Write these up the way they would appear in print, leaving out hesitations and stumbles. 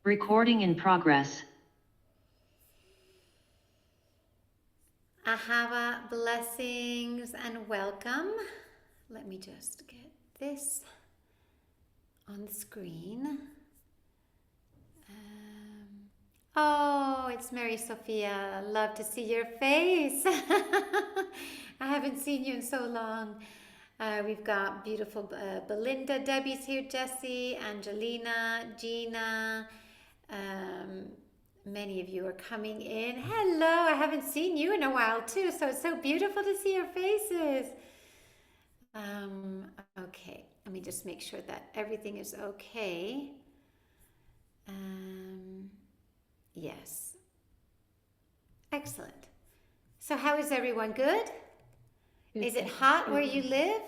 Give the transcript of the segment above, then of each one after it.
Recording in progress. Ahava, blessings and welcome. Let me just get this on the screen. Oh, it's Mary Sophia. Love to see your face. I haven't seen you in so long. We've got beautiful Belinda, Debbie's here, Jessie, Angelina, Gina. Many of you are coming in. Hello, I haven't seen you in a while too, so it's so beautiful to see your faces. Okay, let me just make sure that everything is okay. Yes. Excellent. So how is everyone? Good? Is it hot where you live?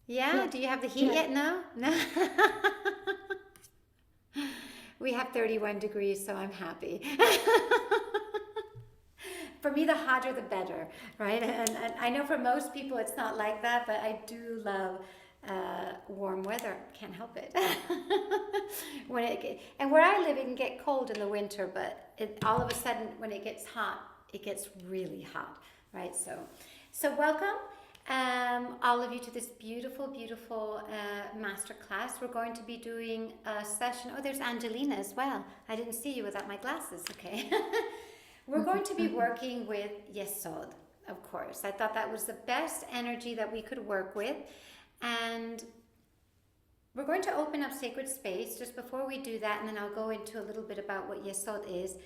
Yeah? Do you have the heat yet? No? No? We have 31 degrees, so I'm happy. For me, the hotter the better, right? And I know for most people it's not like that, but I do love warm weather. Can't help it. And where I live, it can get cold in the winter, but all of a sudden, when it gets hot, it gets really hot, right? So welcome. All of you to this beautiful, beautiful masterclass. We're going to be doing a session. Oh, there's Angelina as well. I didn't see you without my glasses. Okay. We're going to be working with Yesod, of course. I thought that was the best energy that we could work with. And we're going to open up sacred space just before we do that, and then I'll go into a little bit about what Yesod is.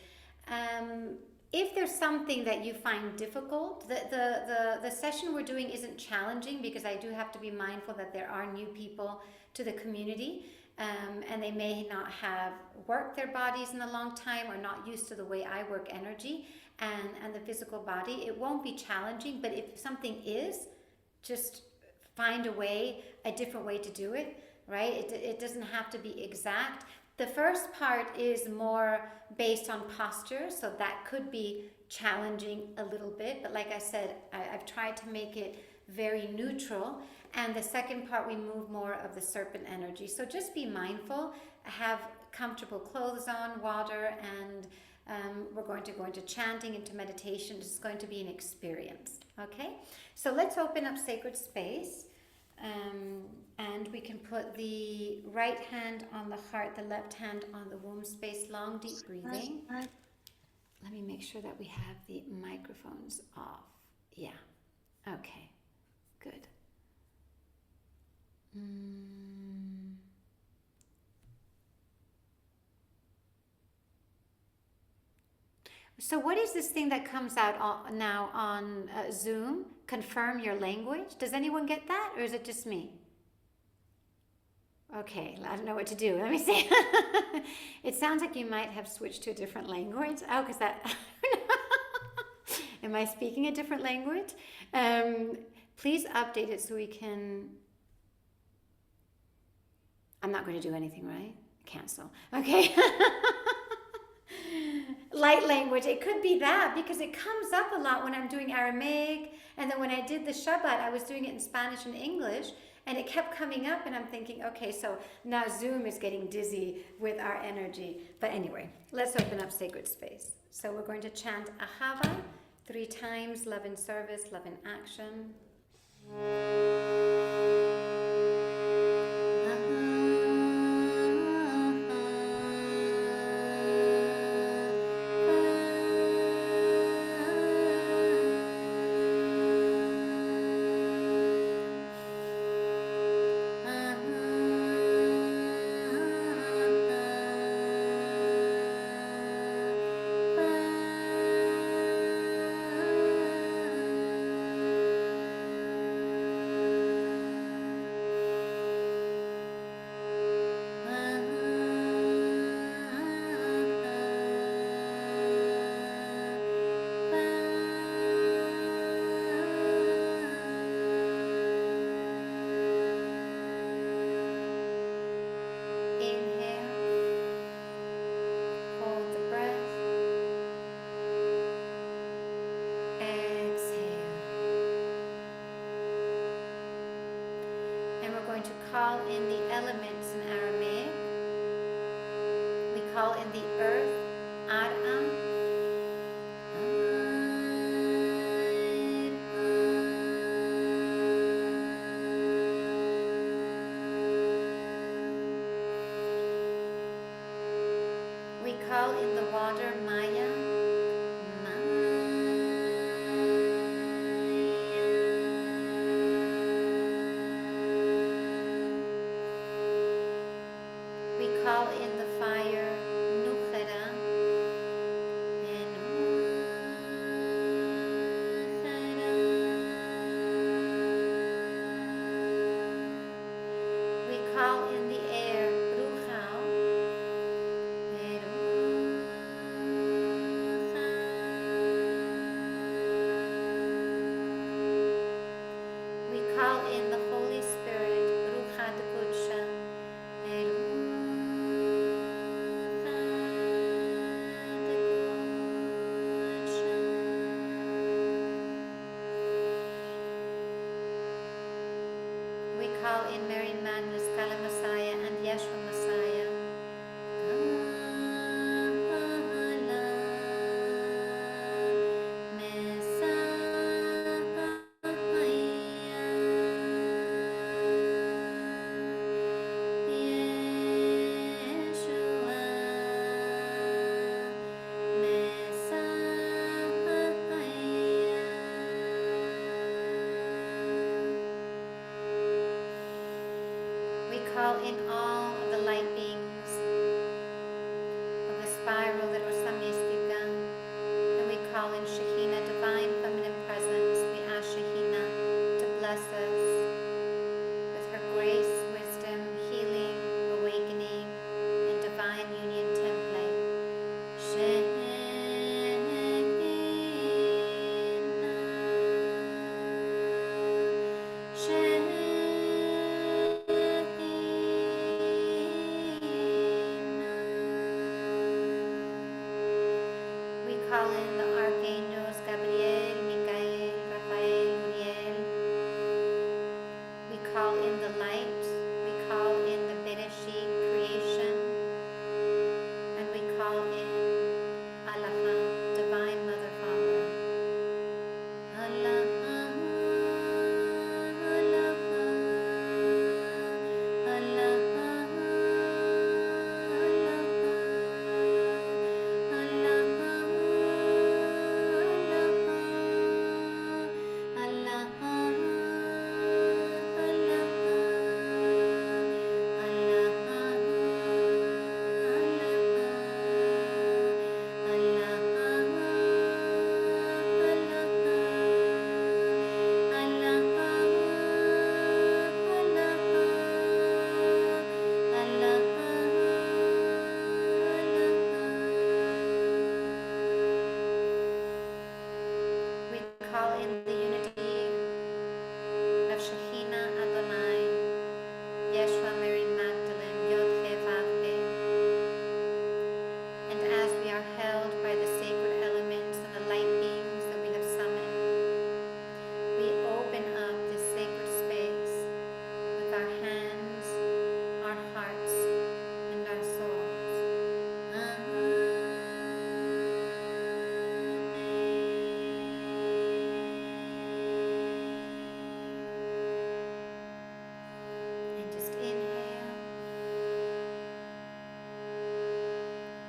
If there's something that you find difficult, the session we're doing isn't challenging, because I do have to be mindful that there are new people to the community, and they may not have worked their bodies in a long time or not used to the way I work energy and the physical body. It won't be challenging, but if something is, just find a different way to do it, right? It doesn't have to be exact. The first part is more based on posture, so that could be challenging a little bit. But like I said, I've tried to make it very neutral. And the second part, we move more of the serpent energy. So just be mindful, have comfortable clothes on, water, and we're going to go into chanting, into meditation. It's going to be an experience, okay? So let's open up sacred space. And we can put the right hand on the heart, the left hand on the womb space. Long, deep breathing. Let me make sure that we have the microphones off. Yeah. Okay. Good. So what is this thing that comes out now on Zoom? Confirm your language. Does anyone get that, or is it just me? Okay, I don't know what to do. Let me see. It sounds like you might have switched to a different language. Oh, because that... Am I speaking a different language? Please update it so we can... I'm not going to do anything, right? Cancel. Okay. Light language. It could be that, because it comes up a lot when I'm doing Aramaic. And then when I did the Shabbat, I was doing it in Spanish and English. And it kept coming up, and I'm thinking, okay, so now Zoom is getting dizzy with our energy. But anyway, let's open up sacred space. So we're going to chant Ahava 3 times, love in service, love in action. call in the earth, Ara. We call in the water, Maya. We call in the fire, Nukhara. We call in the air, Ruchao. We call in the Holy Spirit, Rucha Degudsha. We call in Mary Magnus, Kala Messiah, and Yeshua Messiah. We call in all of the light beings of the spiral that are Samyastika, and we call in Shekhinah, divine feminine presence. We ask Shekhinah to bless us with her grace, wisdom, healing, awakening, and divine union template. We call in the archangels Gabriel, Michael, Raphael, Uriel. We call in the light. We call in the Bereshit creation, and we call in Allah, divine Mother Father. Allah, Allah, Allah, we call in the unity of Shekhinah Adonai, Yeshua, Mary Magdalene, Yod He Vav He. And as we are held by the sacred elements and the light beams that we have summoned, we open up this sacred space with our hands, our hearts, and our souls. And just inhale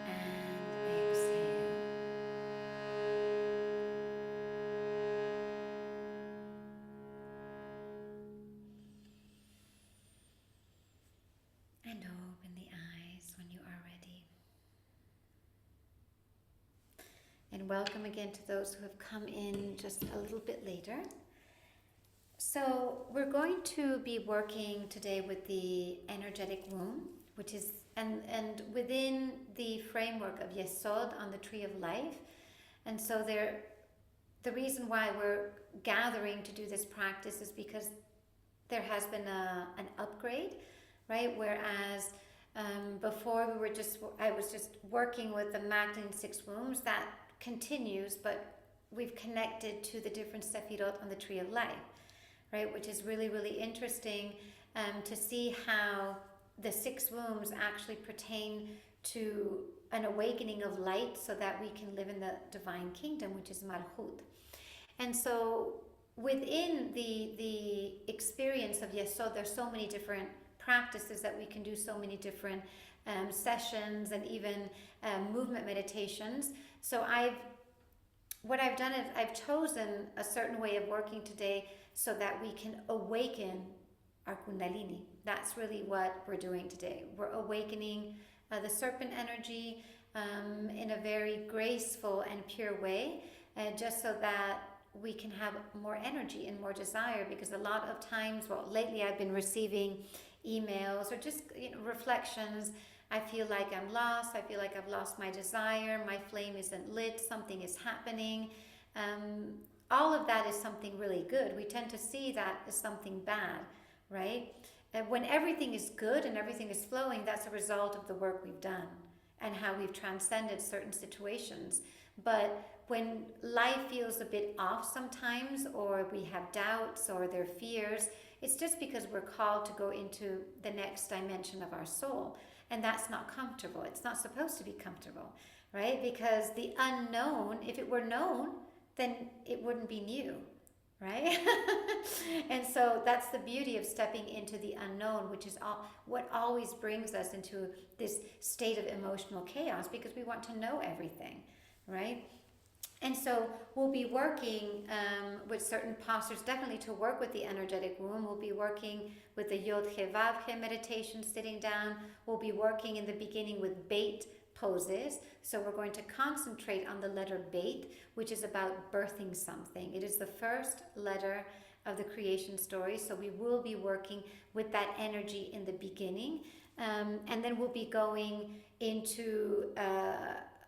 and exhale. And open the eyes when you are ready. And welcome again to those who have come in just a little bit later. So we're going to be working today with the energetic womb, which is and within the framework of Yesod on the tree of life. And so the reason why we're gathering to do this practice is because there has been an upgrade, right? Whereas before I was just working with the Magdalene 6 wombs. That continues, but we've connected to the different Sefirot on the tree of life, right? Which is really, really interesting to see how the 6 wombs actually pertain to an awakening of light so that we can live in the divine kingdom, which is Malchut. And so within the experience of Yesod, there's so many different practices that we can do, so many different sessions and even movement meditations. So what I've done is I've chosen a certain way of working today so that we can awaken our Kundalini. That's really what we're doing today. We're awakening the serpent energy in a very graceful and pure way, just so that we can have more energy and more desire. Because a lot of times, well, lately I've been receiving emails or just reflections. I feel like I'm lost. I feel like I've lost my desire. My flame isn't lit. Something is happening. All of that is something really good. We tend to see that as something bad, right? And when everything is good and everything is flowing, that's a result of the work we've done and how we've transcended certain situations. But when life feels a bit off sometimes, or we have doubts or there are fears, it's just because we're called to go into the next dimension of our soul. And that's not comfortable. It's not supposed to be comfortable, right? Because the unknown, if it were known, then it wouldn't be new, right? And so that's the beauty of stepping into the unknown, which is what always brings us into this state of emotional chaos, because we want to know everything, right? And so we'll be working with certain postures, definitely to work with the energetic womb. We'll be working with the Yod He Vav He meditation, sitting down. We'll be working in the beginning with Beit poses. So we're going to concentrate on the letter Beit, which is about birthing something. It is the first letter of the creation story. So we will be working with that energy in the beginning. And then we'll be going into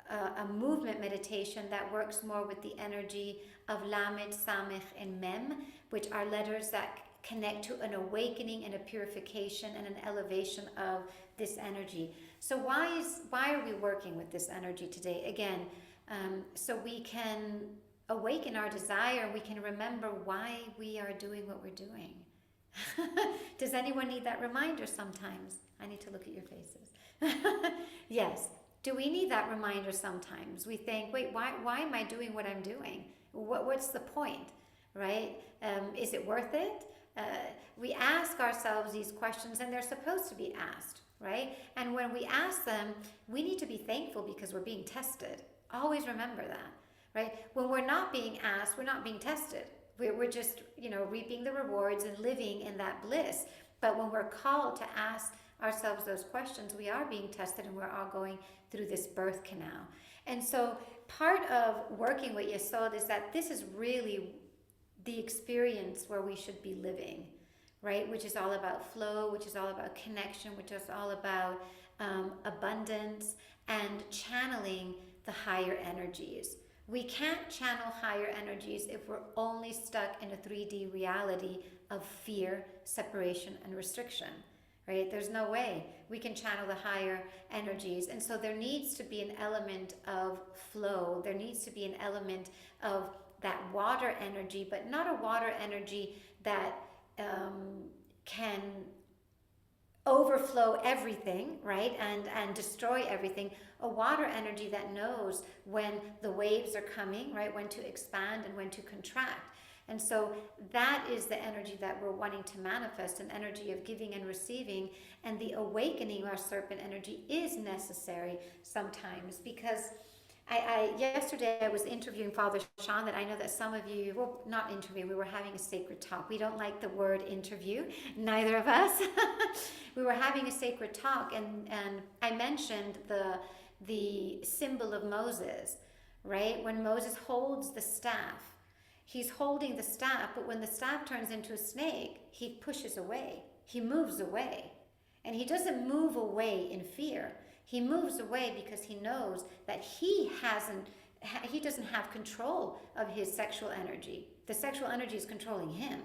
a movement meditation that works more with the energy of Lamed, Samech, and Mem, which are letters that connect to an awakening and a purification and an elevation of this energy. So why are we working with this energy today? Again, so we can awaken our desire. We can remember why we are doing what we're doing. Does anyone need that reminder sometimes? I need to look at your faces. Yes. Do we need that reminder sometimes? We think, wait, why am I doing what I'm doing? What's the point, right? Is it worth it? We ask ourselves these questions, and they're supposed to be asked, right? And when we ask them, we need to be thankful because we're being tested. Always remember that, right? When we're not being asked, we're not being tested. We're just, reaping the rewards and living in that bliss. But when we're called to ask ourselves those questions, we are being tested, and we're all going through this birth canal. And so part of working with Yesod is that this is really the experience where we should be living, right? Which is all about flow, which is all about connection, which is all about abundance and channeling the higher energies. We can't channel higher energies if we're only stuck in a 3D reality of fear, separation, and restriction. Right? There's no way we can channel the higher energies. And so there needs to be an element of flow. There needs to be an element of that water energy, but not a water energy that can overflow everything, right? And destroy everything. A water energy that knows when the waves are coming, right? When to expand and when to contract. And so that is the energy that we're wanting to manifest, an energy of giving and receiving. And the awakening of our serpent energy is necessary sometimes, because yesterday I was interviewing Father Sean, that I know that some of you, well, not interview, we were having a sacred talk. We don't like the word interview, neither of us. We were having a sacred talk, and I mentioned the symbol of Moses, right? When Moses holds the staff, he's holding the staff, but when the staff turns into a snake, he pushes away. He moves away. And he doesn't move away in fear. He moves away because he knows that he doesn't have control of his sexual energy. The sexual energy is controlling him,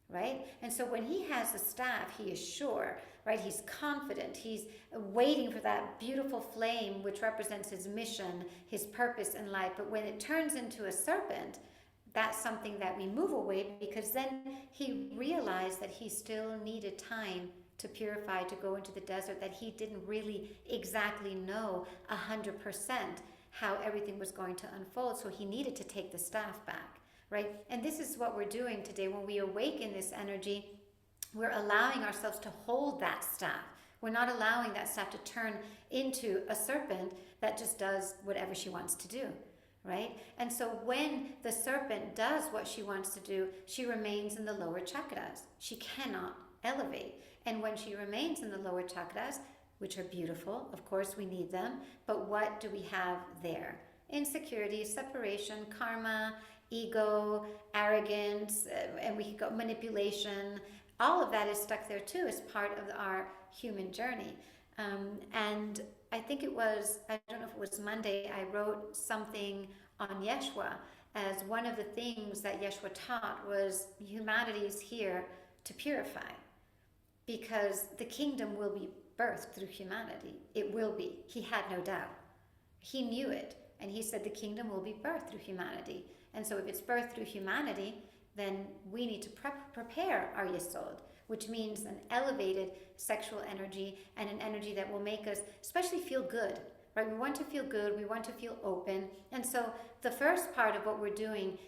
right? And so when he has the staff, he is sure, right? He's confident. He's waiting for that beautiful flame, which represents his mission, his purpose in life. But when it turns into a serpent, that's something that we move away, because then he realized that he still needed time to purify, to go into the desert, that he didn't really exactly know 100% how everything was going to unfold. So he needed to take the staff back, right? And this is what we're doing today. When we awaken this energy, we're allowing ourselves to hold that staff. We're not allowing that staff to turn into a serpent that just does whatever she wants to do, right? And so when the serpent does what she wants to do, she remains in the lower chakras. She cannot elevate. And when she remains in the lower chakras, which are beautiful, of course we need them, but what do we have there? Insecurity, separation, karma, ego, arrogance, and we could go manipulation. All of that is stuck there too as part of our human journey. And I think it was, I don't know if it was Monday, I wrote something on Yeshua as one of the things that Yeshua taught was humanity is here to purify, because the kingdom will be birthed through humanity. It will be. He had no doubt. He knew it. And he said the kingdom will be birthed through humanity. And so if it's birthed through humanity, then we need to prepare our Yesod, which means an elevated sexual energy and an energy that will make us especially feel good, right? We want to feel good. We want to feel open. And so the first part of what we're doing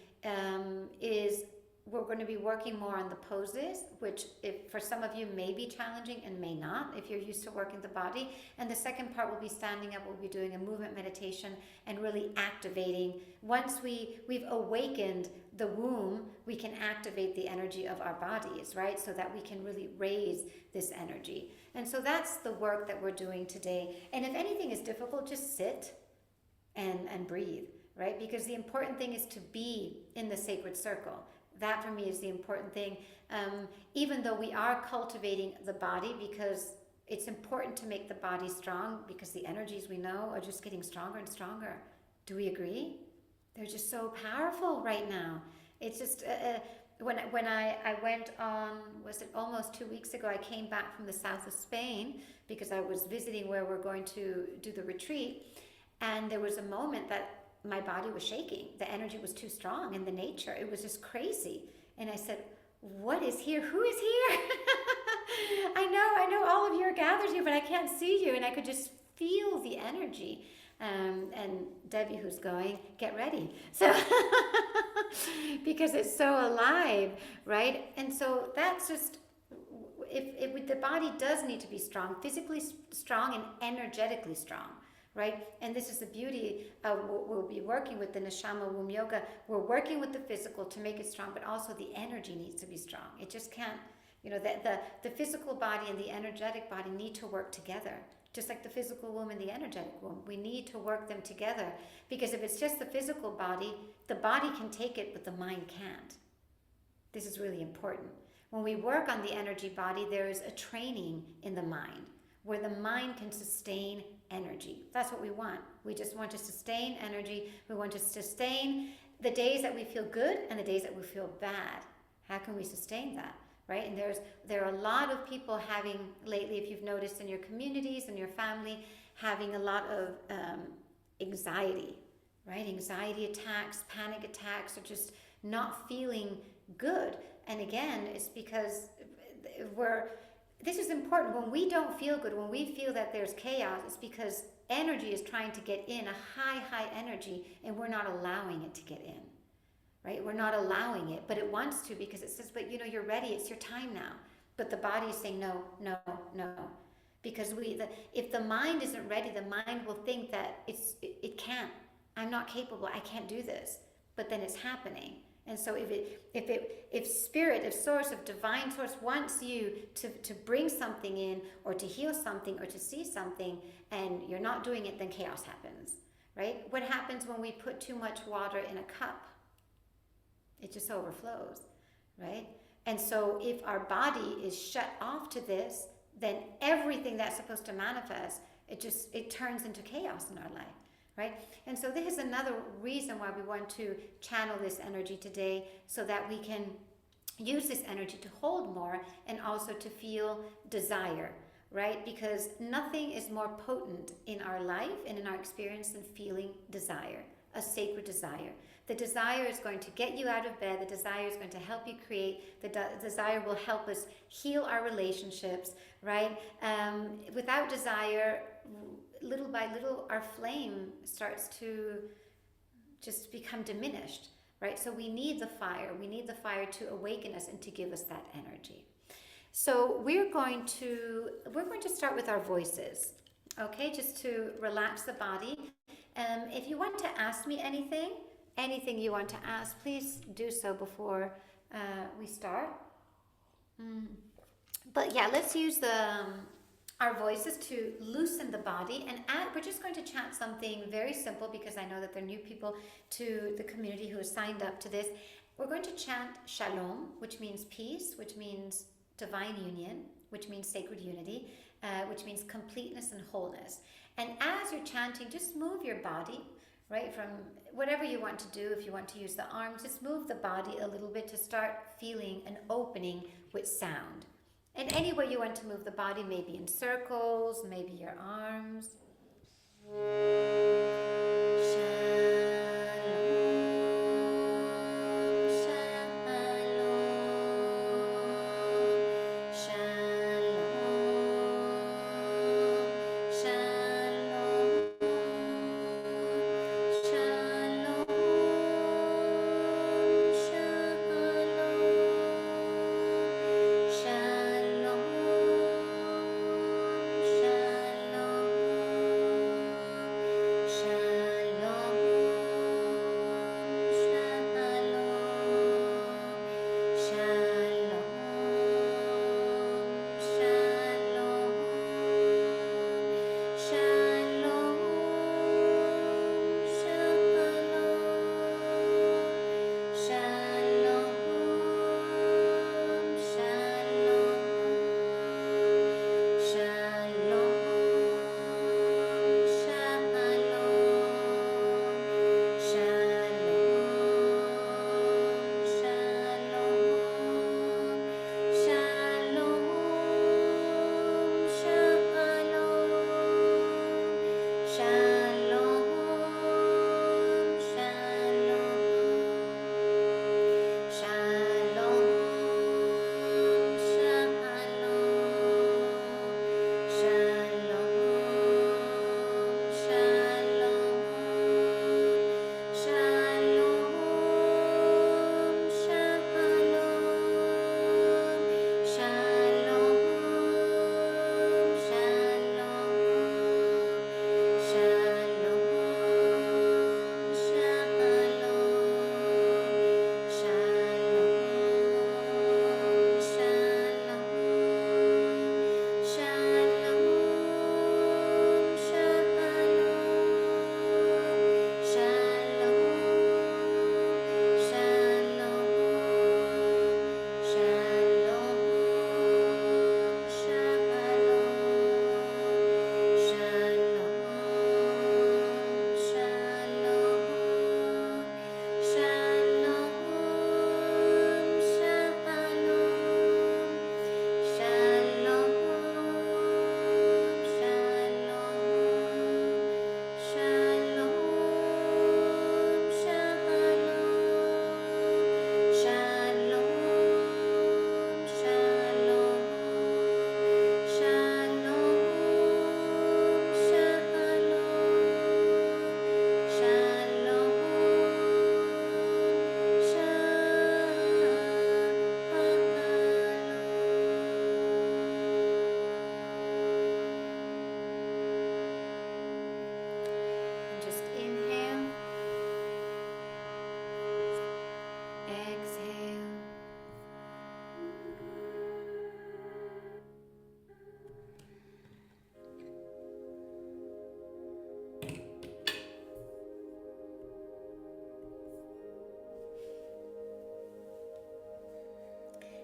is we're going to be working more on the poses, which if for some of you may be challenging and may not if you're used to working the body. And the second part will be standing up. We'll be doing a movement meditation and really activating. Once we've awakened the womb, we can activate the energy of our bodies, right? So that we can really raise this energy. And so that's the work that we're doing today. And if anything is difficult, just sit and breathe, right? Because the important thing is to be in the sacred circle. That for me is the important thing. Even though we are cultivating the body, because it's important to make the body strong, because the energies we know are just getting stronger and stronger. Do we agree? They're just so powerful right now. It's just, when I went on, was it almost 2 weeks ago, I came back from the south of Spain because I was visiting where we're going to do the retreat. And there was a moment that my body was shaking. The energy was too strong in the nature. It was just crazy. And I said, what is here? Who is here? I know all of you are gathered here, but I can't see you. And I could just feel the energy. And Debbie, who's going, get ready. So, because it's so alive, right? And so that's just, if the body does need to be strong, physically strong and energetically strong. Right? And this is the beauty of what we'll be working with the Neshama womb yoga. We're working with the physical to make it strong, but also the energy needs to be strong. It just can't, the physical body and the energetic body need to work together. Just like the physical womb and the energetic womb. We need to work them together, because if it's just the physical body, the body can take it, but the mind can't. This is really important. When we work on the energy body, there is a training in the mind, where the mind can sustain energy. That's what we want. We just want to sustain energy. We want to sustain the days that we feel good and the days that we feel bad. How can we sustain that, right? And there are a lot of people having lately, if you've noticed in your communities and your family, having a lot of anxiety, right? Anxiety attacks, panic attacks, or just not feeling good. And again, it's because this is important. When we don't feel good, when we feel that there's chaos, it's because energy is trying to get in, a high energy, and we're not allowing it to get in, right? We're not allowing it, but it wants to, because it says, but you're ready, it's your time now. But the body is saying, no. Because if the mind isn't ready, the mind will think that it can't. I'm not capable, I can't do this. But then it's happening. And so if spirit, if source, if divine source wants you to bring something in, or to heal something, or to see something, and you're not doing it, then chaos happens, right? What happens when we put too much water in a cup? It just overflows, right? And so if our body is shut off to this, then everything that's supposed to manifest, it turns into chaos in our life. Right? And so this is another reason why we want to channel this energy today, so that we can use this energy to hold more and also to feel desire, right? Because nothing is more potent in our life and in our experience than feeling desire. a sacred desire. The desire is going to get you out of bed. The desire is going to help you create. The desire will help us heal our relationships, right? Without desire, little by little, our flame starts to just become diminished, right? So we need the fire. We need the fire to awaken us and to give us that energy. So we're going to start with our voices, okay? Just to relax the body. If you want to ask me anything you want to ask, please do so before we start. But yeah, let's use our voices to loosen the body, and we're just going to chant something very simple because I know that there are new people to the community who have signed up to this. We're going to chant Shalom, which means peace, which means divine union, which means sacred unity, which means completeness and wholeness. And as you're chanting, just move your body, right? From whatever you want to do. If you want to use the arms, just move the body a little bit to start feeling an opening with sound. And any way you want to move the body, maybe in circles, maybe your arms.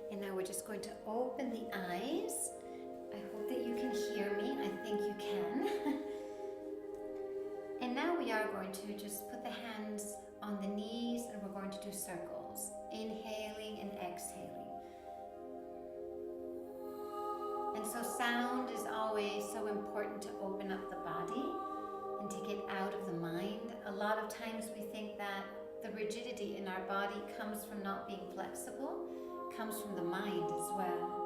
And now we're just going to open the eyes. I hope that you can hear me. I think you can. And now we are going to just put the hands on the knees and we're going to do circles. Inhaling and exhaling. And so sound is always so important to open up the body and to get out of the mind. A lot of times we rigidity in our body comes from not being flexible, comes from the mind as well.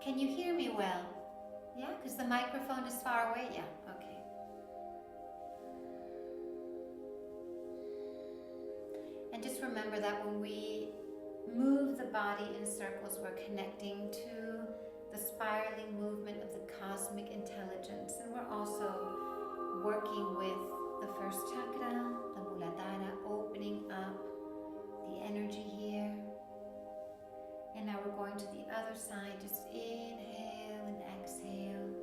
Can you hear me well? Yeah, because the microphone is far away. Yeah, okay. And just remember that when we move the body in circles, we're connecting to the spiraling movement of the cosmic intelligence. And we're also working with the first chakra, the Muladhara, opening up the energy here. And now we're going to the other side. Just inhale and exhale.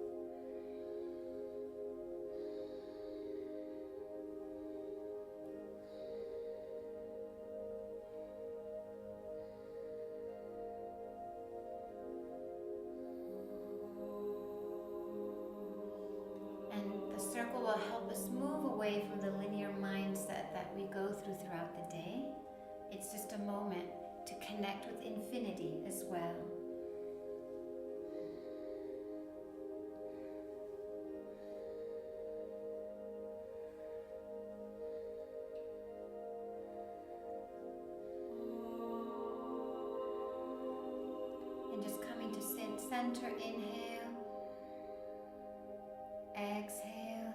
And the circle will help us move away from the linear mindset that we go through throughout the day. It's just a moment to connect with infinity as well. And just coming to center, inhale, exhale.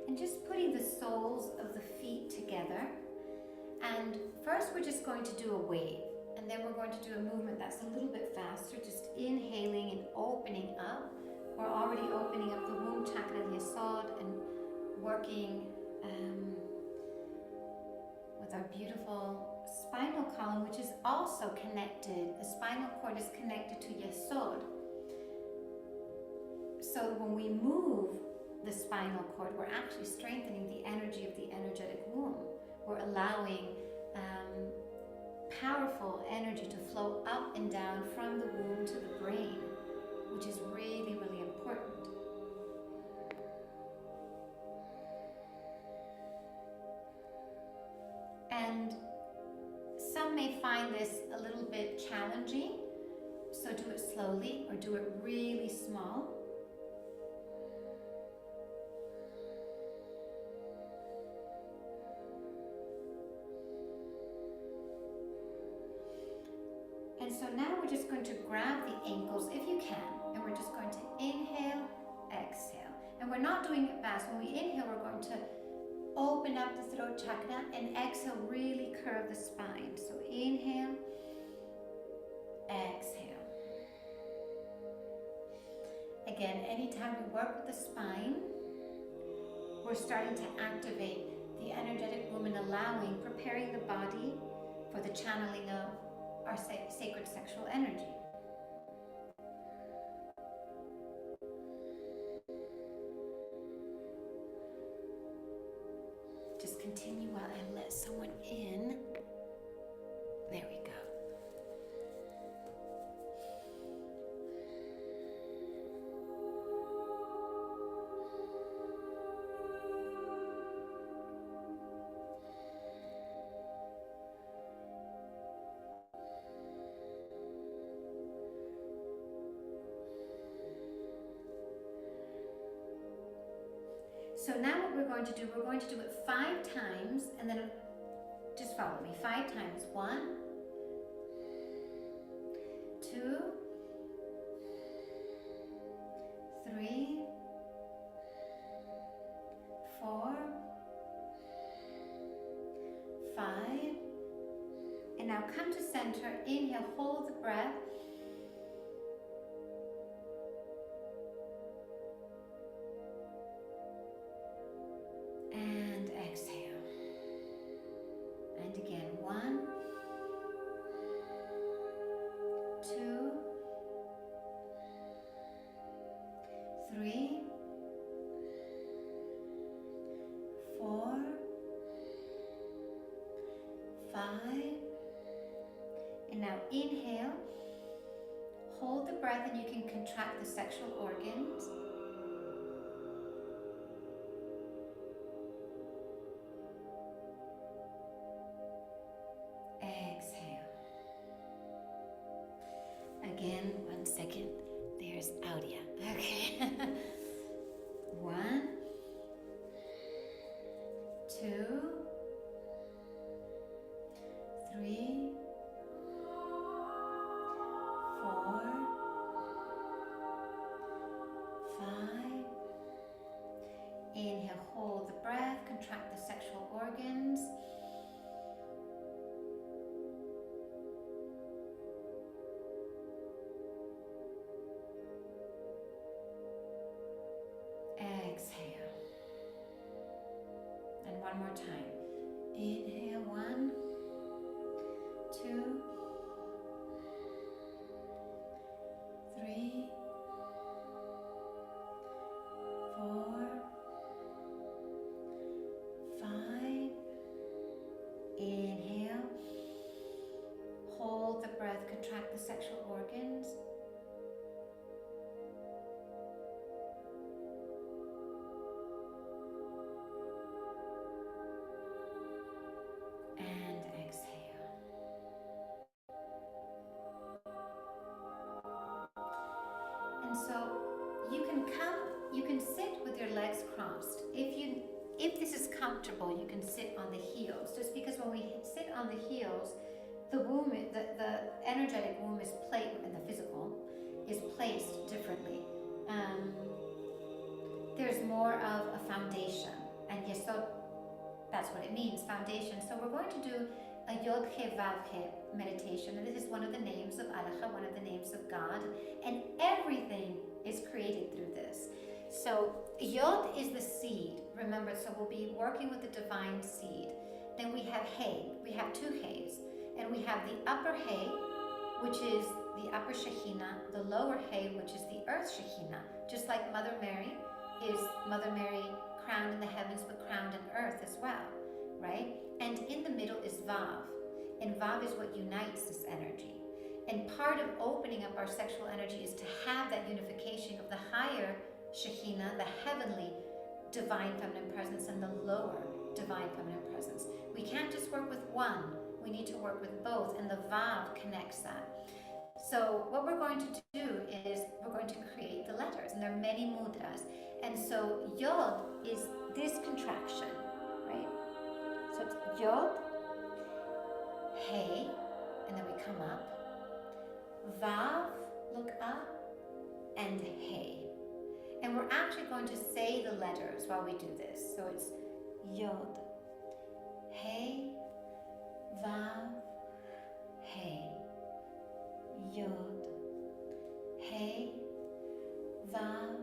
And just putting the soles of the feet together. And first we're just going to do a wave. And then we're going to do a movement that's a little bit faster, just inhaling and opening up. We're already opening up the womb chakra, the Yesod, and working with our beautiful spinal column, which is also connected. The spinal cord is connected to Yesod. So when we move the spinal cord, we're actually strengthening the energy of the energetic womb. We're allowing powerful energy to flow up and down from the womb to the brain, which is really, really important. And some may find this a little bit challenging, so do it slowly or do it really small. And so now we're just going to grab the ankles if you can, and we're just going to inhale, exhale. And we're not doing it fast. When we inhale, we're going to open up the throat chakra, and exhale, really curve the spine. So inhale, exhale. Again, anytime we work with the spine, we're starting to activate the energetic womb and preparing the body for the channeling of our sacred sexual energy. Just continue while I let someone in. There we go. So now what we're going to do it 5 times, and then just follow me. 5 times. 1, 2, 3, 4, 5. And now come to center. Inhale, hold the breath. And exhale. And again, 1, 2, 3, 4, 5. And now inhale, hold the breath, and you can contract the sexual organs. Exhale. Again, 1 second. There's Audia. Okay. 1, 2, 3, 4, 5. Inhale, hold the breath, contract the sexual organs. Exhale. And one more time. Inhale, 1, 2, 3, 4, 5. Inhale. Hold the breath, contract the sexual organs. And exhale. And so you can sit with your legs crossed. If this is comfortable, you can sit on the heels. Just because when we sit on the heels, the womb, the energetic womb is placed, and the physical is placed differently. There's more of a foundation, and Yesod, that's what it means, foundation. So we're going to do a Yod He Vav He meditation, and this is one of the names of Allah, one of the names of God, and everything is created through this. So Yod is the seed, remember, so we'll be working with the divine seed. Then we have He, we have 2 He's, and we have the upper He, which is the upper Shekhinah, the lower He, which is the earth Shekhinah, just like Mother Mary is Mother Mary crowned in the heavens but crowned in earth as well, right? And in the middle is Vav, and Vav is what unites this energy. And part of opening up our sexual energy is to have that unification of the higher Shekhinah, the heavenly divine feminine presence, and the lower divine feminine presence. We can't just work with one, we need to work with both, and the Vav connects that. So what we're going to do is we're going to create the letters, and there are many mudras. And so Yod is this contraction, right? So it's Yod, He, and then we come up. Vav, look up, and He. And we're actually going to say the letters while we do this. So it's Yod, He, Vav, He. Yod, He, Vav,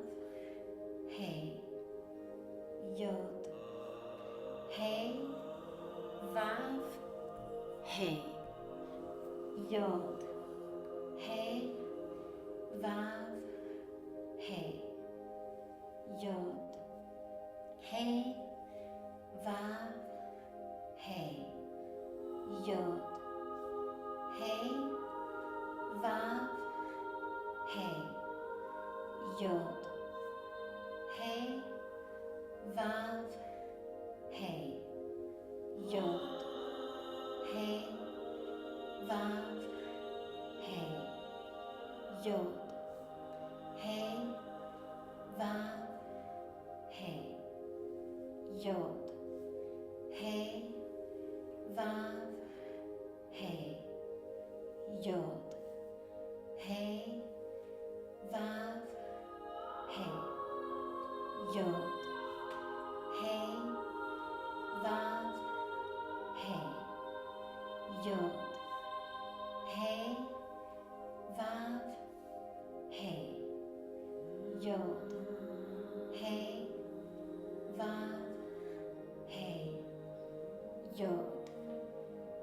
He. Yod, He, Vav, He. Yod, He, Vav, He. Yod, He, Vav, He. Yod, He, Vav, He. Yod, He, Vav, He. Yod, He, Vav, He. Yod, He, Vav, He. Yod, He, Vav, He. Yod, He, Vav, He. Yod, He, Vav, He. Yod, He, Vav, He. Yod, He, Vav, He. Yod,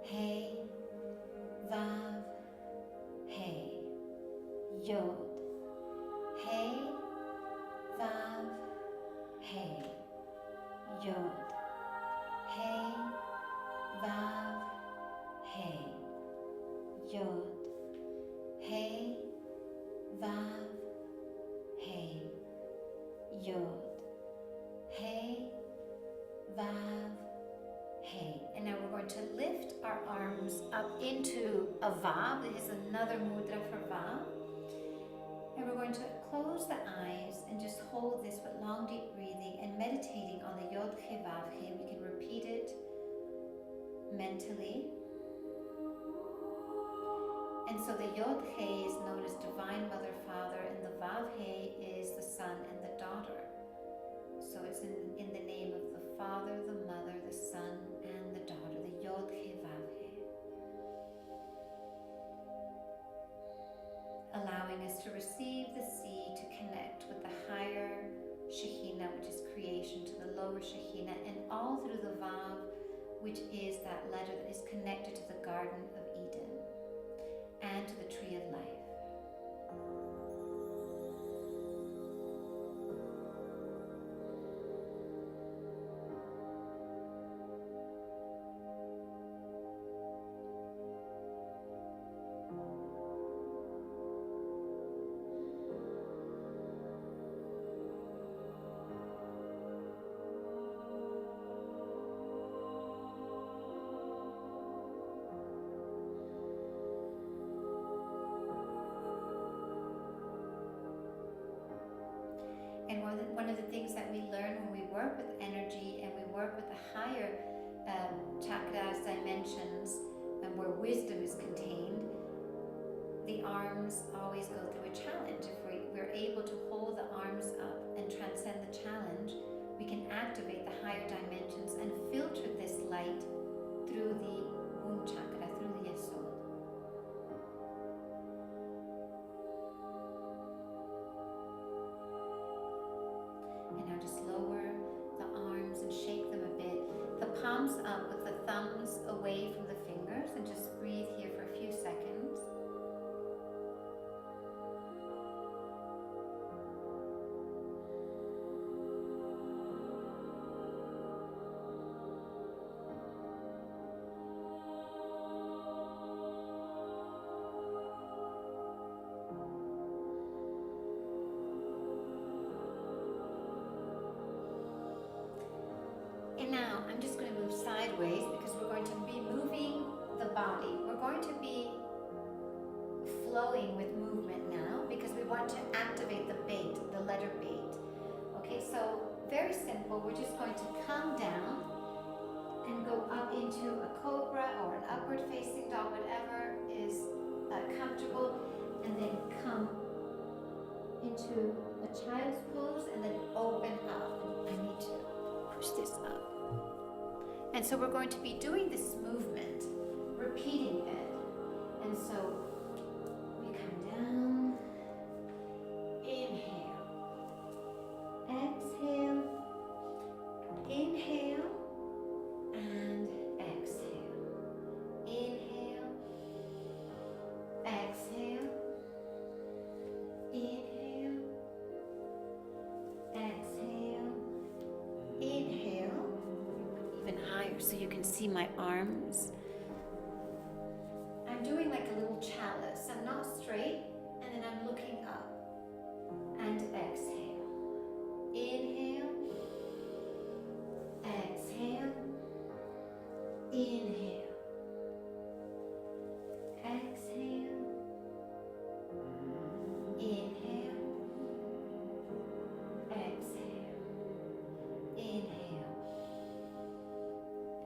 He, Vav, He. Yod, He, Vav, He. Yod, He, Vav, He. Yod, He, Vav, He. Yod, He, Vav, He. And now we're going to lift our arms up into a Vav. This is another mudra for Vav. And we're going to close the eyes and just hold this with long, deep breathing and meditating on the Yod He Vav He. We can repeat it mentally. And so the Yod He is known as Divine Mother, Father, and the Vav He is the Son and the Daughter. So it's in the name of the Father, the Mother, the Son, and the Daughter, the Yod He Vav He. Allowing us to receive the seed, to connect with the higher Shekhinah, which is creation, to the lower Shekhinah, and all through the Vav, which is that letter that is connected to the Garden of Eden and to the Tree of Life. And one of the things that we learn when we work with energy and we work with the higher chakras, dimensions, and where wisdom is contained, the arms always go through a challenge. If we're able to hold the arms up and transcend the challenge, we can activate the higher dimensions and filter this light through the womb chakra, through the Yesod. And now just lower the arms and shake them a bit. The palms up with the thumbs away from the fingers, and just breathe here for a few seconds. And now I'm just going to move sideways because we're going to be moving the body. We're going to be flowing with movement now because we want to activate the bait, the letter bait. Okay, so very simple. We're just going to come down and go up into a cobra or an upward facing dog, whatever is comfortable, and then come into a child's pose and then open up. And I need to push this up. And so we're going to be doing this movement, repeating it. And so we come down, inhale, exhale, inhale, and exhale. Inhale, exhale, inhale, exhale, inhale. Even higher so you can see my arms. I'm doing like a little chalice. I'm not straight, and then I'm looking up. And exhale. Inhale. Exhale. Inhale. Exhale. Inhale. Exhale. Inhale.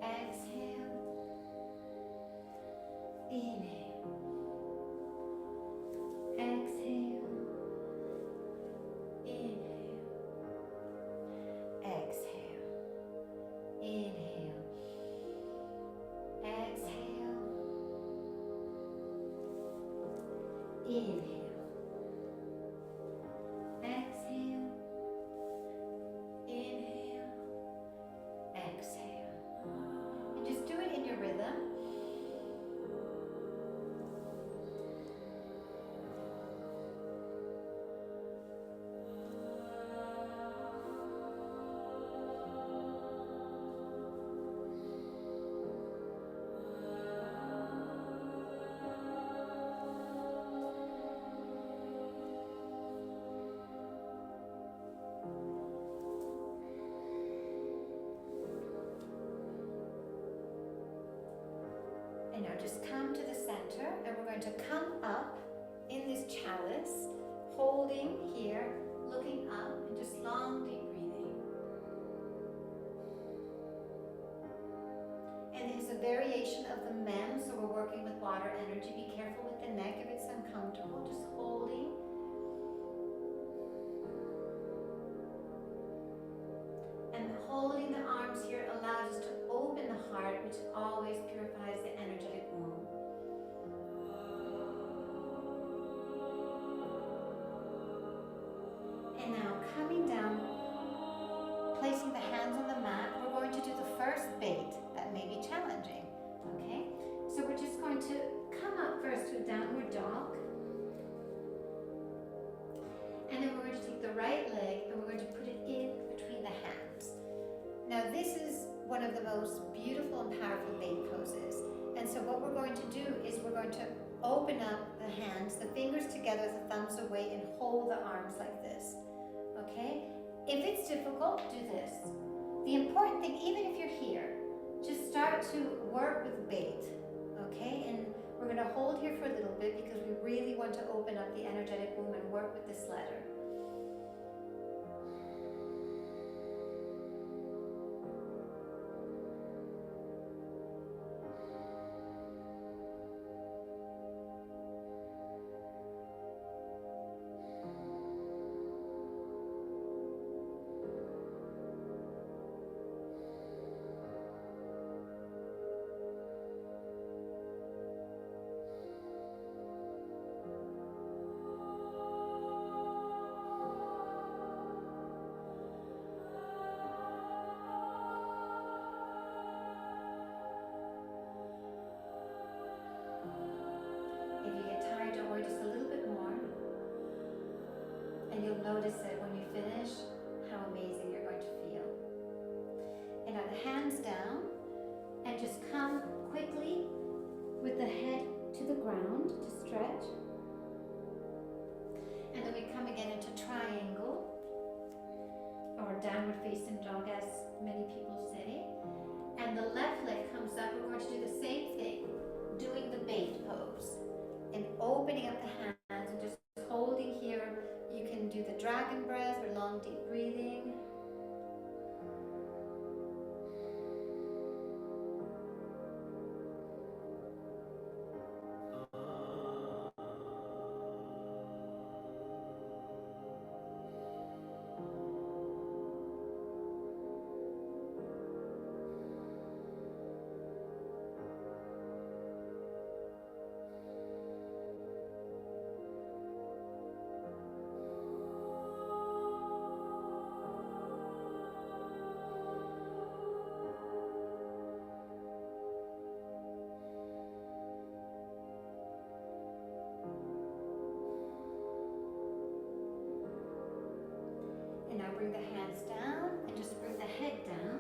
Exhale. Inhale. Exhale. Inhale. Exhale. Inhale. Exhale. Inhale. Exhale. Inhale. Exhale. And just do it in your rhythm. And now just come to the center, and we're going to come up in this chalice, holding here, looking up, and just long, deep breathing. And it's a variation of the mem, so we're working with water energy. Be careful with the neck if it's uncomfortable, just holding. And holding the arms here allows us to open the heart, which always purifies the energetic womb. And now coming down, placing the hands on the mat, we're going to do the first bait. That may be challenging, okay? So we're just going to come up first to a downward dog. And then we're going to take the right leg and we're going to put it in between the hands. Now this is one of the most beautiful and powerful bait poses. And so what we're going to do is we're going to open up the hands, the fingers together, the thumbs away, and hold the arms like this. Okay? If it's difficult, do this. The important thing, even if you're here, just start to work with bait. Okay? And we're going to hold here for a little bit because we really want to open up the energetic womb and work with this letter. Notice it when you finish, how amazing you're going to feel. And now the hands down, and just come quickly with the head to the ground to stretch. And then we come again into triangle, or downward facing dog, as many people say. And the left leg comes up. We're going to do the same thing, doing the bait pose, and opening up the hands and just holding here. You can do the dragon breath or long deep breathing. And now bring the hands down and just bring the head down.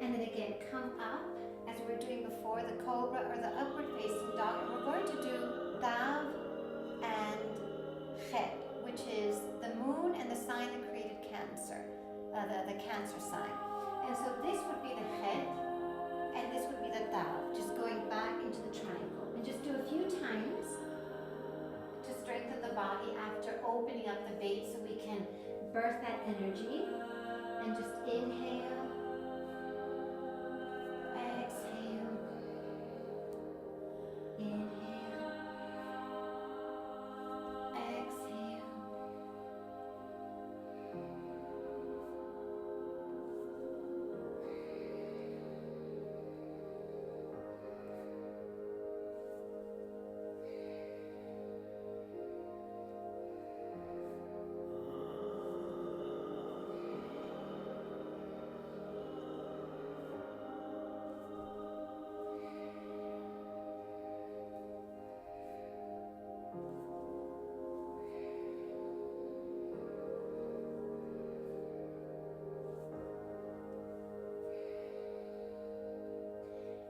And then again, come up as we were doing before, the cobra or the upward facing dog. And we're going to do Tav and Chet, which is the moon and the sign that created Cancer, the Cancer sign. And so this would be the Chet and this would be the Tav, just going back into the triangle. And just do a few times to strengthen the body after opening up the bait so we can birth that energy. And just inhale, exhale, inhale, exhale.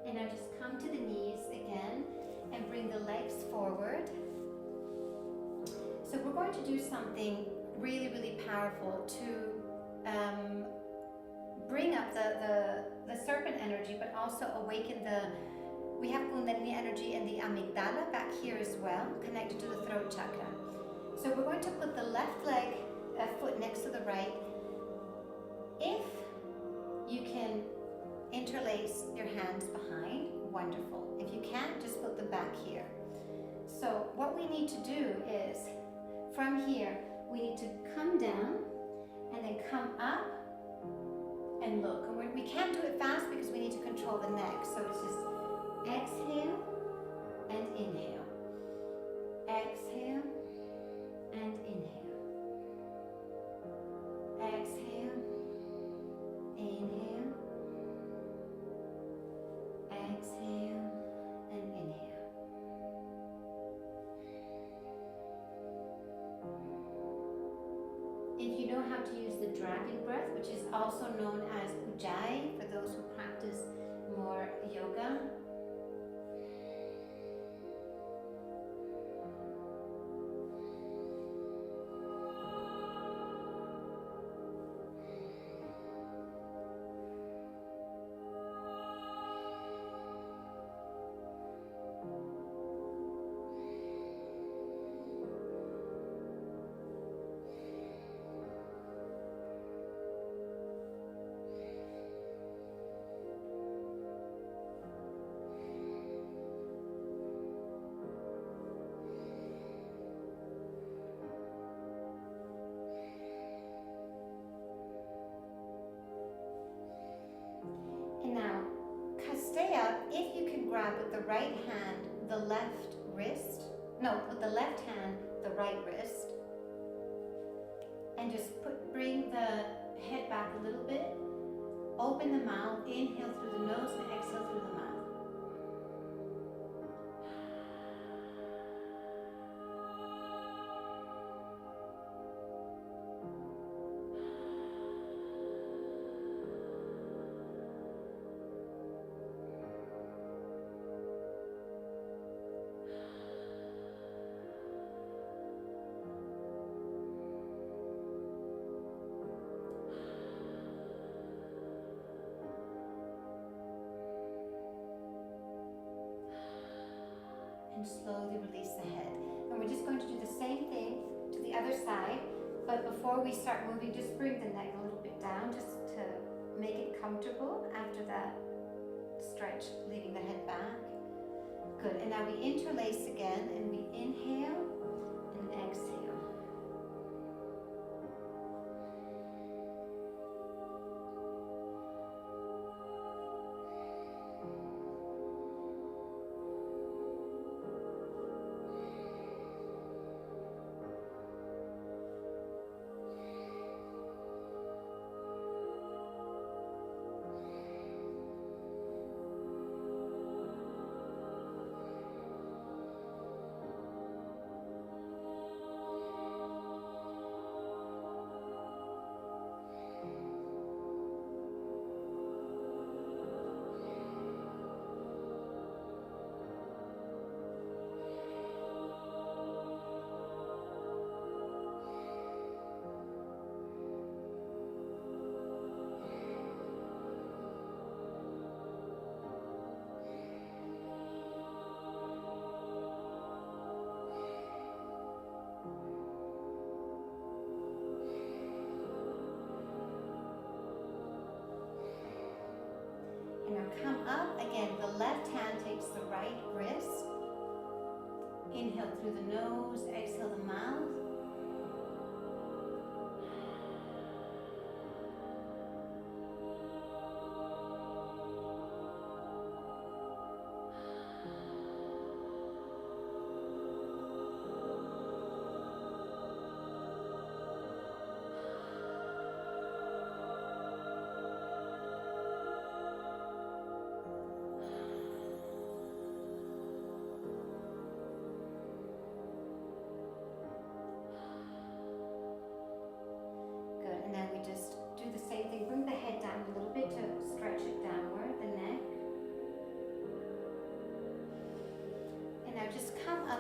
And now just come to the knees again and bring the legs forward. So we're going to do something really, really powerful to bring up the serpent energy, but also awaken We have Kundalini energy in the amygdala back here as well, connected to the throat chakra. So we're going to put the left leg, foot next to the right. If you can interlace your hands behind, wonderful. If you can't, just put them back here. So what we need to do is, from here, we need to come down and then come up and look. And we can't do it fast because we need to control the neck. So it's just exhale and inhale. Exhale and inhale. Exhale, inhale. Exhale and inhale. If you know how to use the dragon breath, which is also known as Ujjayi for those who practice more yoga, and now stay up. If you can grab with the right hand the left wrist, no, with the left hand the right wrist, and just bring the head back a little bit. Open the mouth, inhale through the nose and exhale through the mouth. And slowly release the head. And we're just going to do the same thing to the other side, but before we start moving, just bring the neck a little bit down just to make it comfortable after that stretch, leaving the head back. Good, and now we interlace again, and we inhale and exhale. Now come up again. The left hand takes the right wrist. Inhale through the nose, exhale the mouth.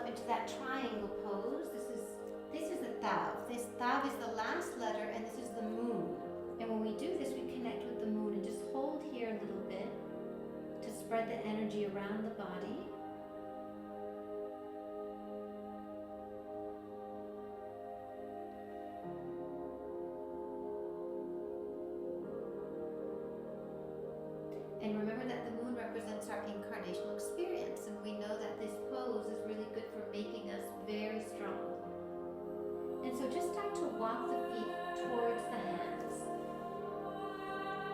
Into that triangle pose. This is the Tav. This Tav is the last letter, and this is the moon. And when we do this, we connect with the moon and just hold here a little bit to spread spread the energy around the body. And remember that the moon represents our incarnational experience, and we know that this pose is really good for making us very strong. And so just start to walk the feet towards the hands,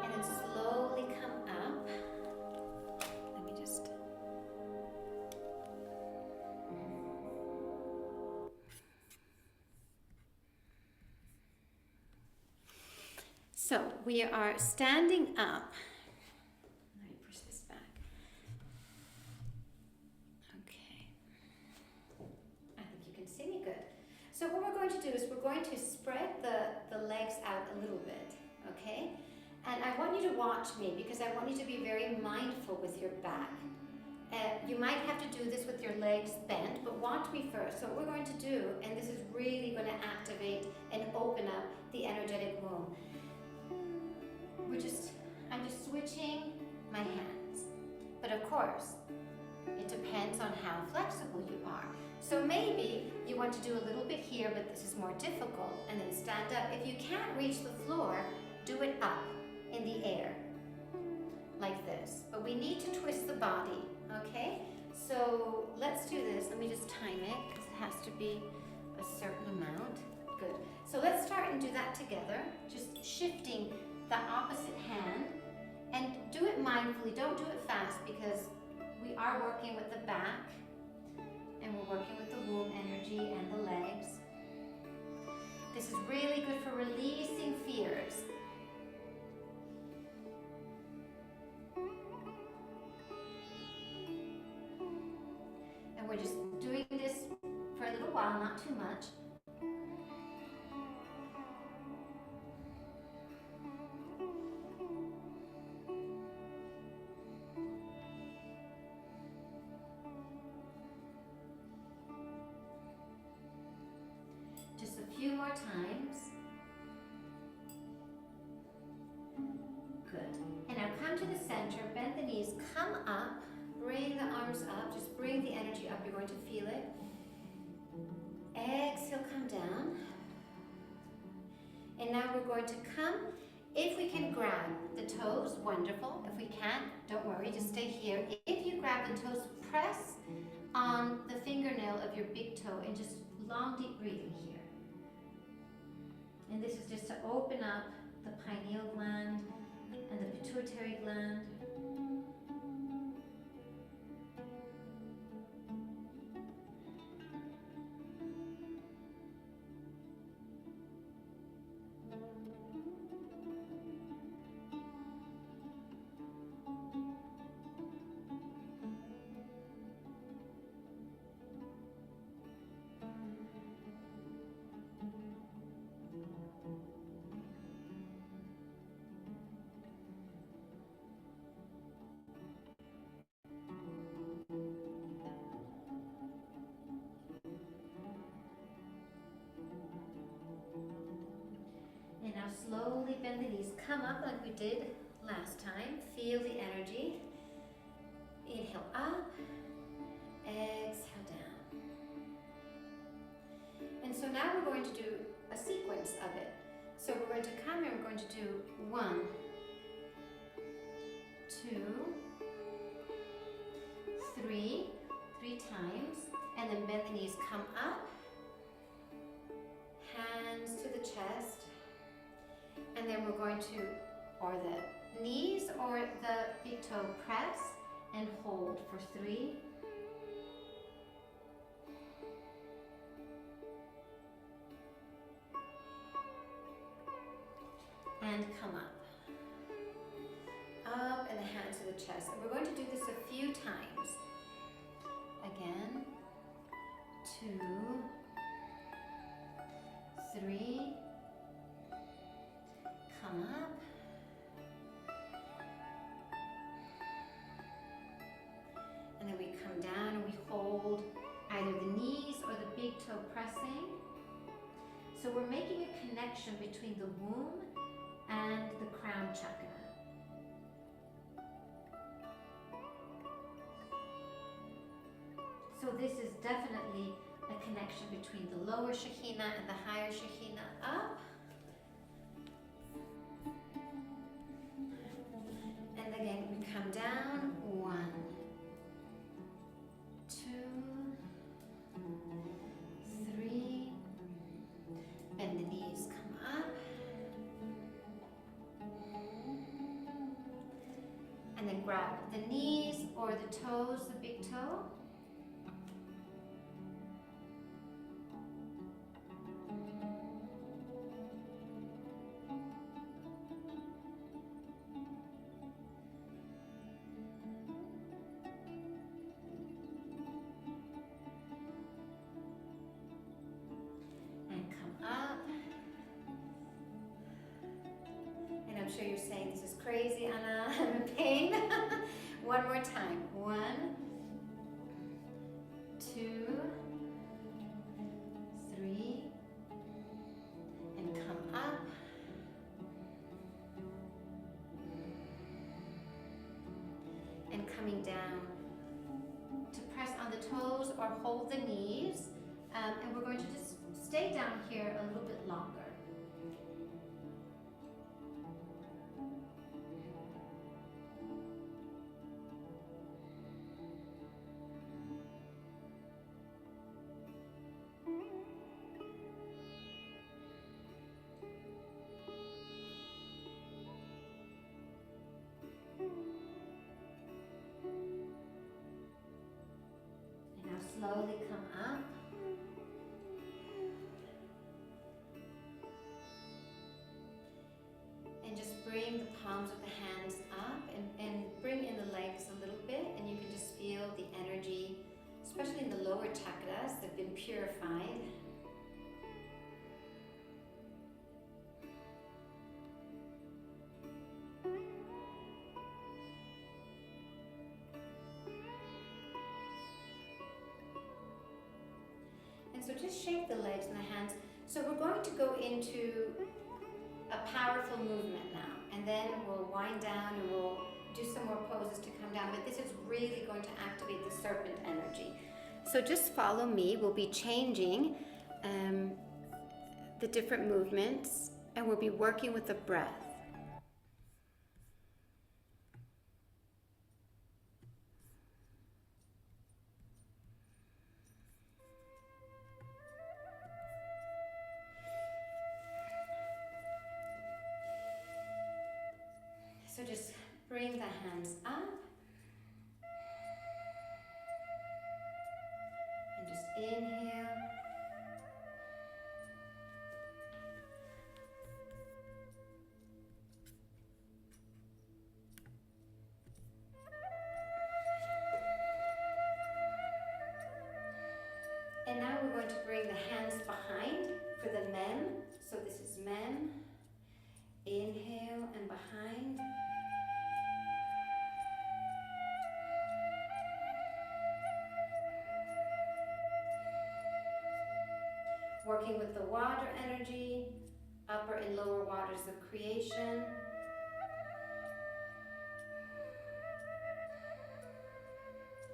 and then slowly come up. Let me just... So we are standing up. Let me push this back. Okay. I think you can see me good. So what we're going to do is we're going to spread the legs out a little bit, okay? And I want you to watch me because I want you to be very mindful with your back. You might have to do this with your legs bent, but watch me first. So what we're going to do, and this is really going to activate and open up the energetic womb. I'm just switching my hands. But of course, it depends on how flexible you are. So maybe you want to do a little bit here, but this is more difficult, and then stand up. If you can't reach the floor, do it up in the air, like this. But we need to twist the body, okay? So let's do this. Let me just time it, because it has to be a certain amount. Good. So let's start and do that together, just shifting the opposite hand, and do it mindfully. Don't do it fast, because we are working with the back, and we're working with the womb energy and the legs. This is really good for releasing fears. And we're just doing this for a little while, not too much. Few more times. Good. And now come to the center, bend the knees, come up, bring the arms up, just bring the energy up. You're going to feel it. Exhale, come down. And now we're going to come, if we can grab the toes, wonderful. If we can't, don't worry, just stay here. If you grab the toes, press on the fingernail of your big toe and just long, deep breathing here. And this is just to open up the pineal gland and the pituitary gland. And now slowly bend the knees. Come up like we did last time. Feel the energy. Inhale up. Exhale down. And so now we're going to do a sequence of it. So we're going to come and we're going to do 1, 2, 3, 3 times. And then bend the knees. Come up. Hands to the chest. And then we're going to, or the knees or the big toe, press and hold for 3. And come up. Up and the hands to the chest. And we're going to do this a few times. Again, 2, 3. Come up. And then we come down and we hold either the knees or the big toe pressing. So we're making a connection between the womb and the crown chakra. So this is definitely a connection between the lower Shekhinah and the higher Shekhinah. Up. And again, we come down. 1, 2, 3. Bend the knees, come up. And then grab the knees or the toes, the big toe. I'm sure you're saying, this is crazy, Anna, I'm in pain. One more time. 1, 2, 3, and come up. And coming down to press on the toes or hold the knees. And we're going to just stay down here a little bit longer. Slowly come up. And just bring the palms of the hands up and bring in the legs a little bit, and you can just feel the energy, especially in the lower chakras, they've been purified. So just shake the legs and the hands. So we're going to go into a powerful movement now, and then we'll wind down and we'll do some more poses to come down, but this is really going to activate the serpent energy. So just follow me. We'll be changing the different movements, and we'll be working with the breath. So just bring the hands up and just inhale. And now we're going to bring the hands behind for the mem. So this is mem. Inhale and behind. Working with the water energy, upper and lower waters of creation.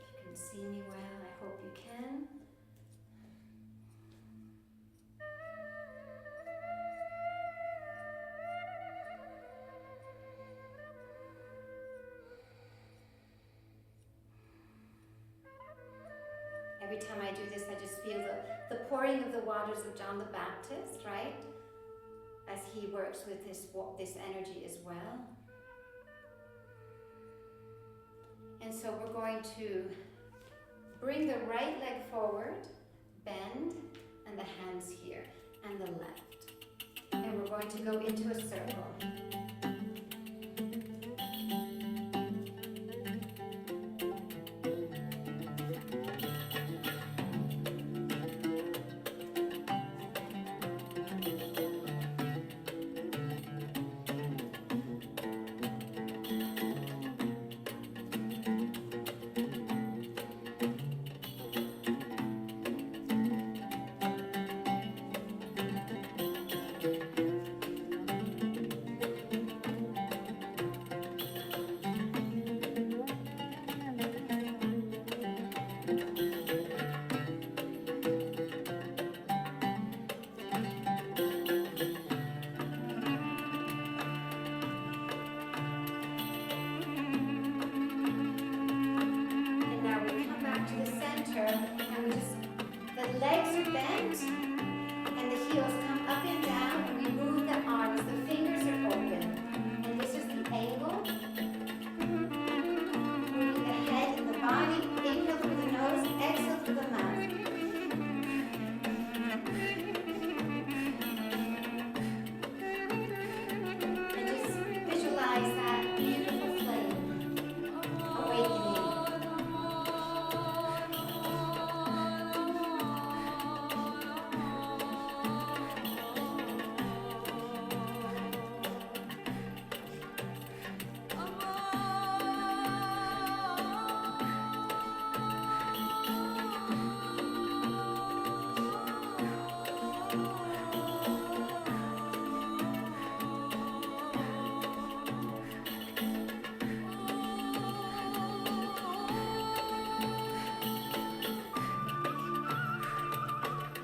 If you can see me well, I hope you can. Every time I do this, I just feel the pouring of the waters of John the Baptist, right? As he works with this energy as well. And so we're going to bring the right leg forward, bend, and the hands here, and the left. And we're going to go into a circle. legs are bent and the heels come up and down, and we move the arms. The fingers are open. And this is the angle. Moving the head and the body. Inhale through the nose, exhale through the mouth. And just visualize that beautiful flame awakening.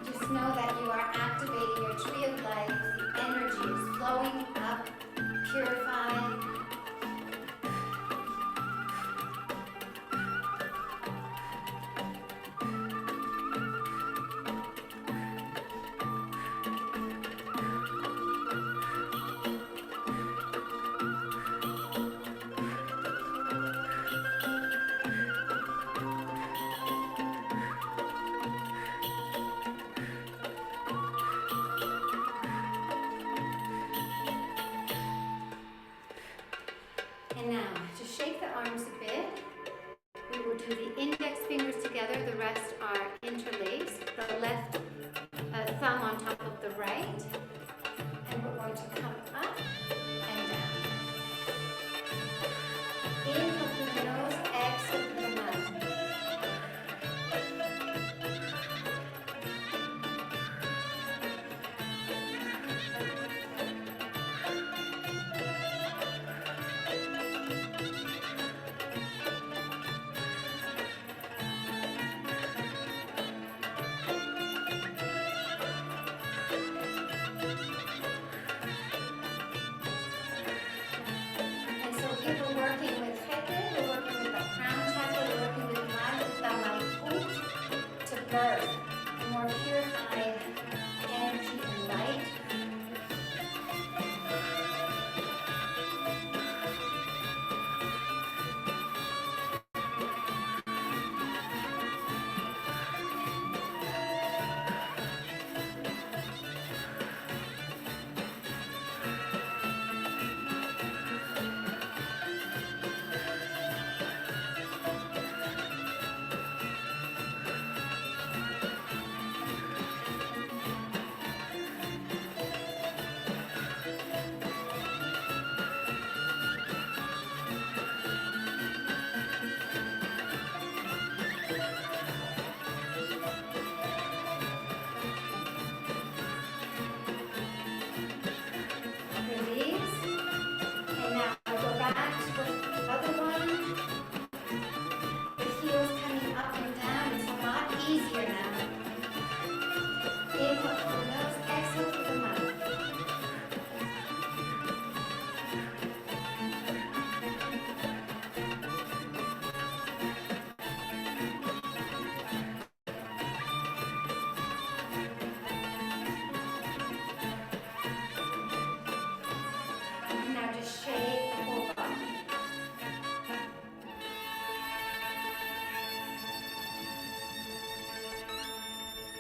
Just know that you are activating your tree of life. The energy is flowing up, purifying. And now, to shake the arms a bit, we will do the index fingers together, the rest are interlaced, the left thumb on top of the right, and we're going to come up and down. Inhale through the nose, exhale through the mouth. And so here we're working with Hepe, we're working with the crown chakra, we're working with Malakut to birth a more purified energy and light. Release. And now go back to the other one. The heels coming up and down. It's a lot easier now. Inhale through the nose, exhale through the mouth. Now just shake the whole body.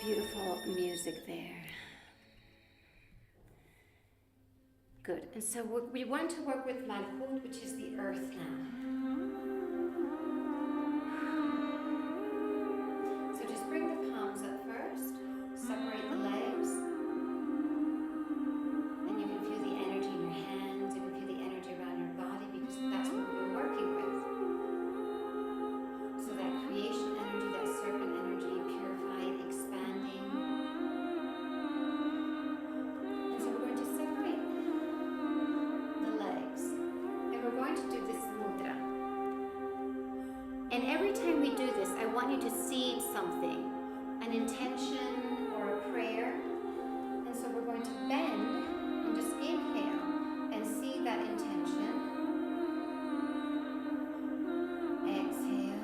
Beautiful music there. Good. And so we want to work with Malakut, which is the earth now. So just bring the palms up first. Separate the legs. And you can feel the energy in your hands. You can feel the energy around your body because that's what we're working with. So that creation energy, that serpent energy, purified, expanding. And so we're going to separate the legs. And we're going to do this mudra. And every time we do this, I want you to seed something, an intention or a prayer. And so we're going to bend and just inhale and seed that intention. Exhale.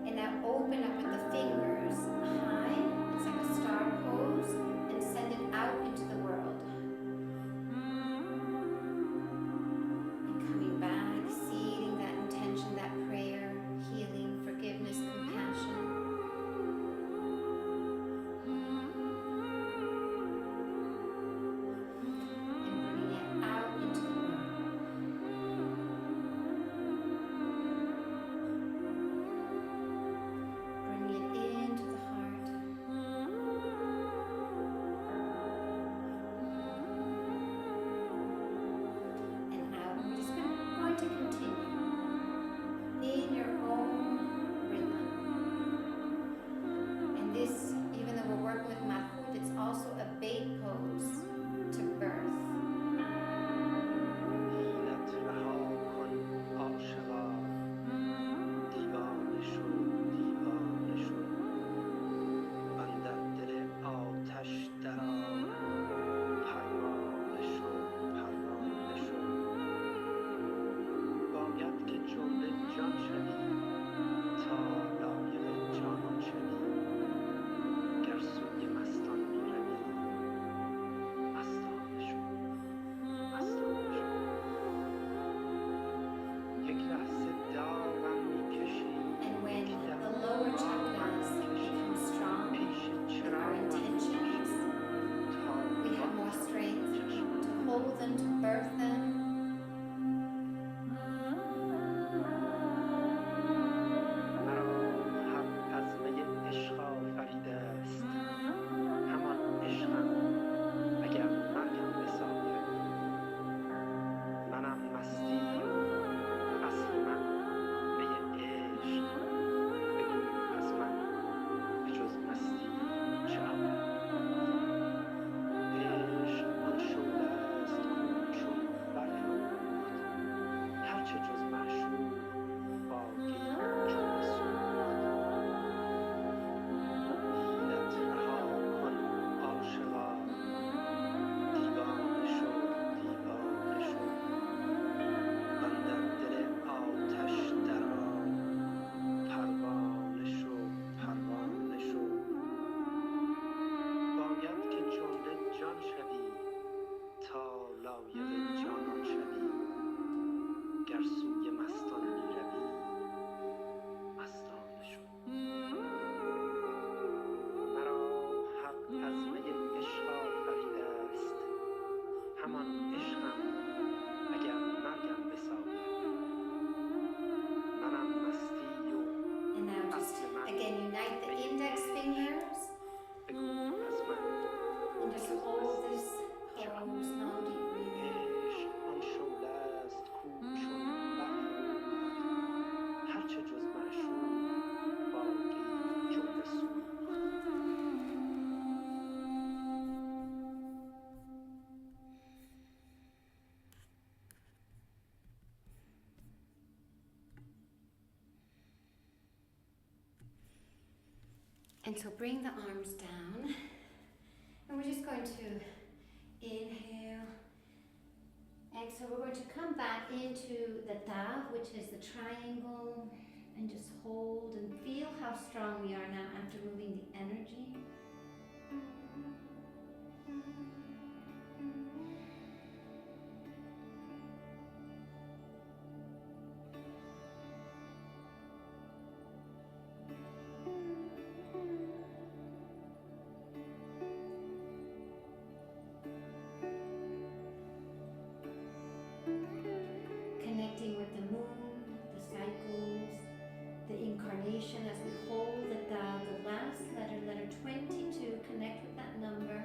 And now open up with the fingers And so bring the arms down. And we're just going to inhale. Exhale. We're going to come back into the tav, which is the triangle, and just hold and feel how strong we are now after moving the energy. Connecting with the moon, the cycles, the incarnation as we hold the last letter, letter 22, connect with that number.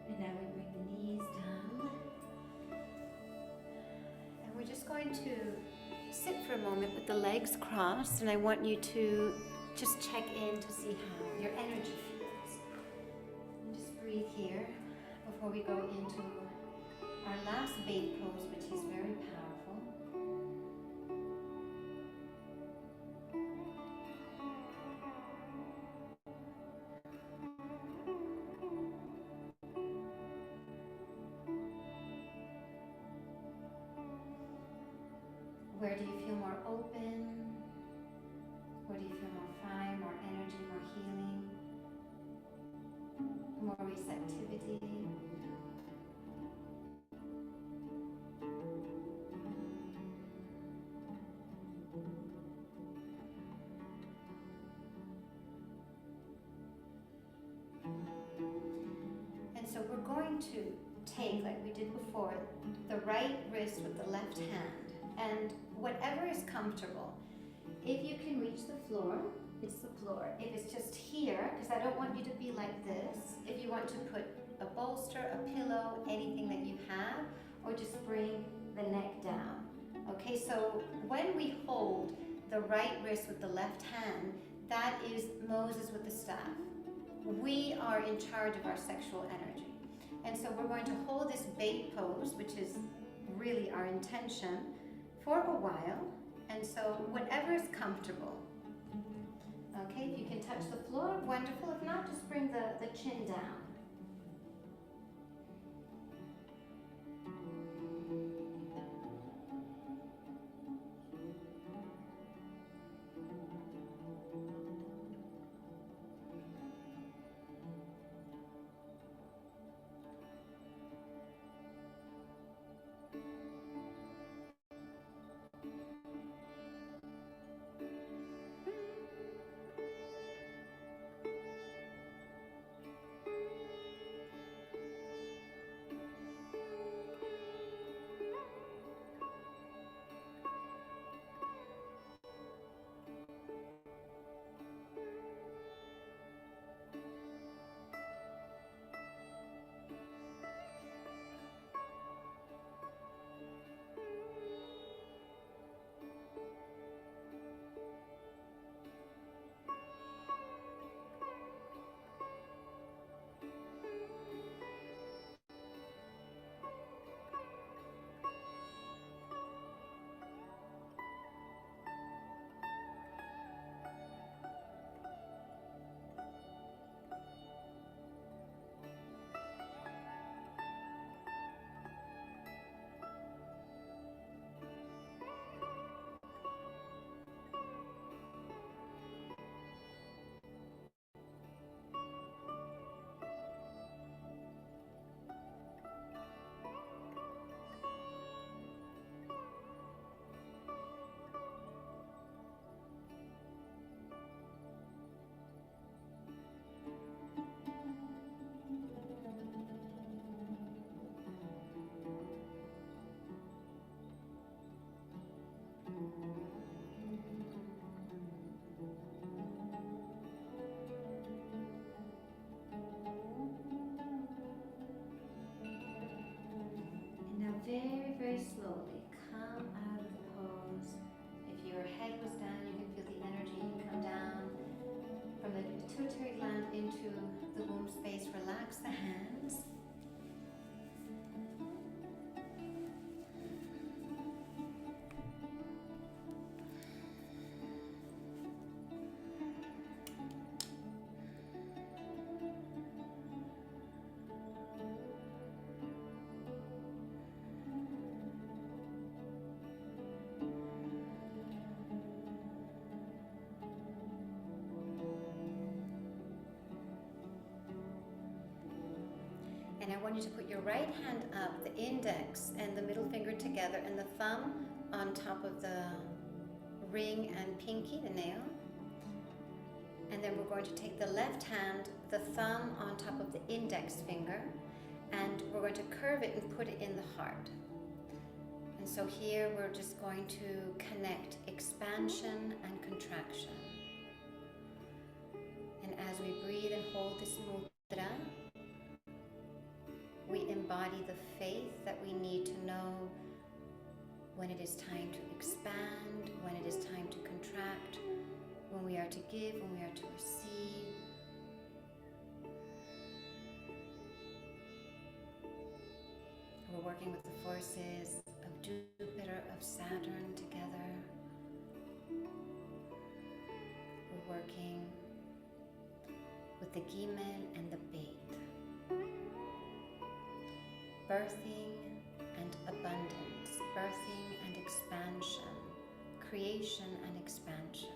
And now we bring the knees down. And we're just going to sit for a moment with the legs crossed, and I want you to just check in to see how your energy feels. And just breathe here before we go into our last bait pose, which is very powerful. Where do you feel more open? Where do you feel more fire, more energy, more healing, more receptivity? And so we're going to take, like we did before, the right wrist with the left hand, and whatever is comfortable. If you can reach the floor, it's the floor. If it's just here, because I don't want you to be like this, if you want to put a bolster, a pillow, anything that you have, or just bring the neck down. Okay, so when we hold the right wrist with the left hand, that is Moses with the staff. We are in charge of our sexual energy. And so we're going to hold this bait pose, which is really our intention, for a while. And so whatever is comfortable. Okay, if you can touch the floor, wonderful. If not, just bring the chin down. Very, very slowly come out of the pose. If your head was down, you can feel the energy come down from the pituitary gland into the womb space. Relax And I want you to put your right hand up, the index and the middle finger together, and the thumb on top of the ring and pinky, the nail. And then we're going to take the left hand, the thumb on top of the index finger, and we're going to curve it and put it in the heart. And so here we're just going to connect expansion and contraction. And as we breathe and hold this mudra, we embody the faith that we need to know when it is time to expand, when it is time to contract, when we are to give, when we are to receive. We're working with the forces of Jupiter, of Saturn together. We're working with the Gimel and the Beit. Birthing and abundance, birthing and expansion, creation and expansion.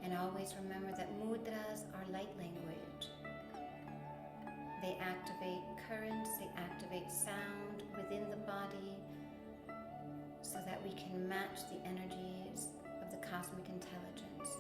And always remember that mudras are light language. They activate currents, they activate sound within the body so that we can match the energies of the cosmic intelligence.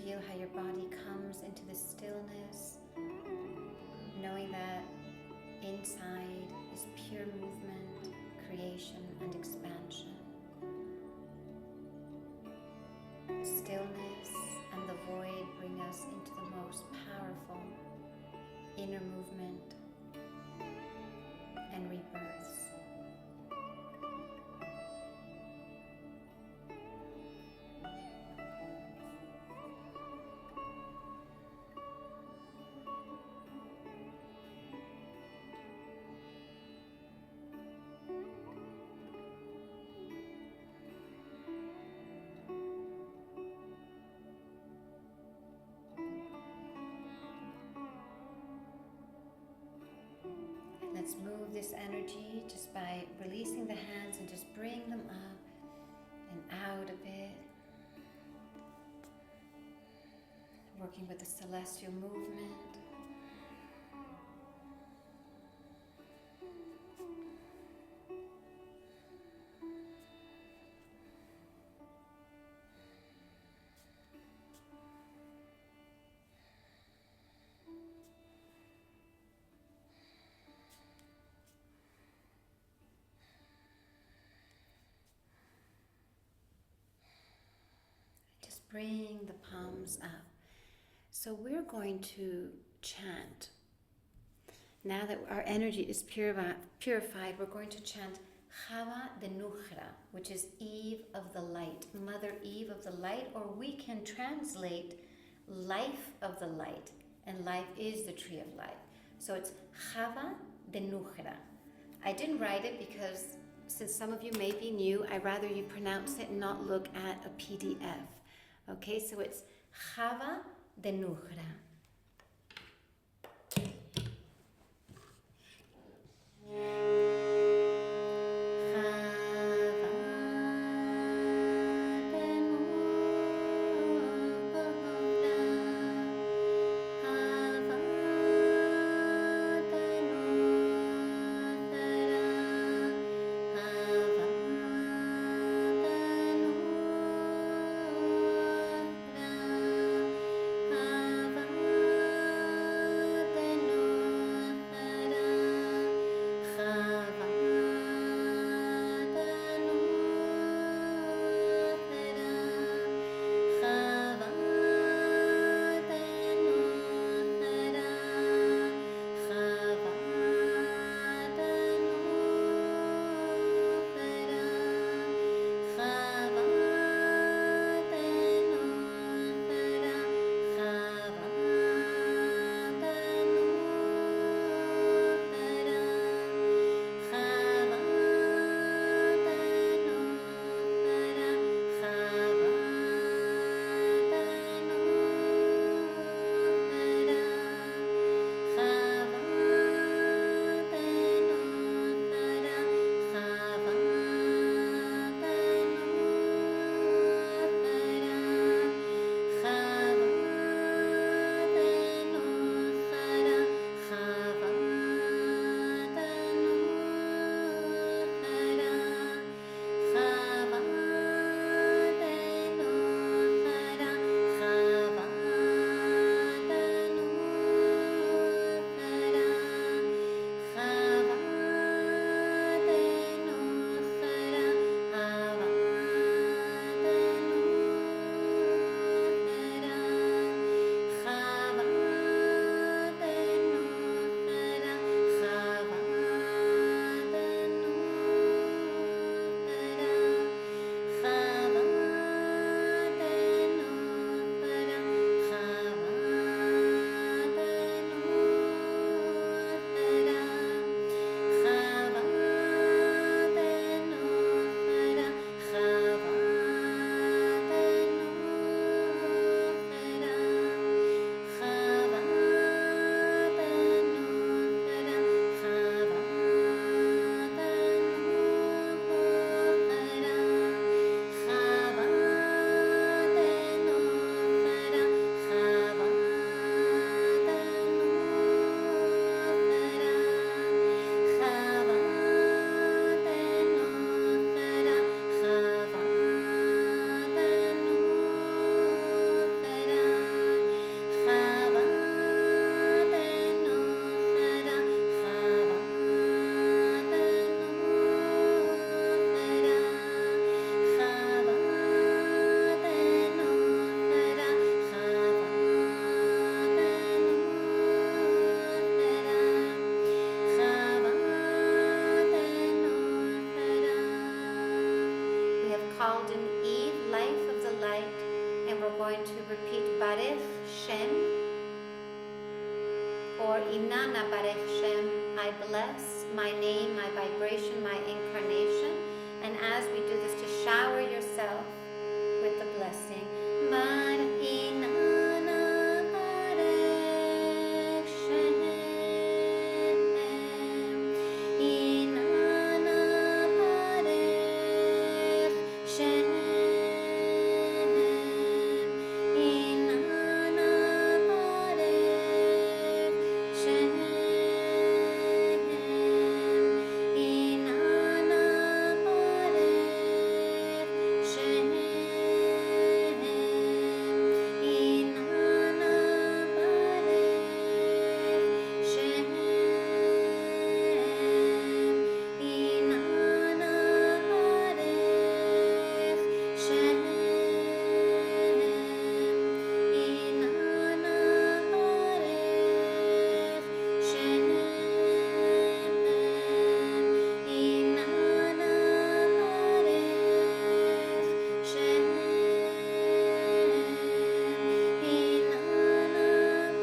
Feel how your body comes into the stillness, knowing that inside is pure movement, creation, and expansion. Stillness and the void bring us into the most powerful inner movement and rebirths. Let's move this energy just by releasing the hands and just bring them up and out a bit. Working with the celestial movement. Bring the palms up. So we're going to chant. Now that our energy is purified, we're going to chant Chava de Nuchra, which is Eve of the Light, Mother Eve of the Light, or we can translate life of the light, and life is the tree of life. So it's Chava de Nuchra. I didn't write it because since some of you may be new, I'd rather you pronounce it and not look at a PDF. Okay, so it's Chava de Nuchra. going to repeat Barech Shem or Inanna Barech Shem. I bless my name, my vibration, my incarnation. And as we do this, to shower yourself with the blessing. Bar Inanna Barech Shem. Inanna Barech Shem. Inanna Barech Shem. Inanna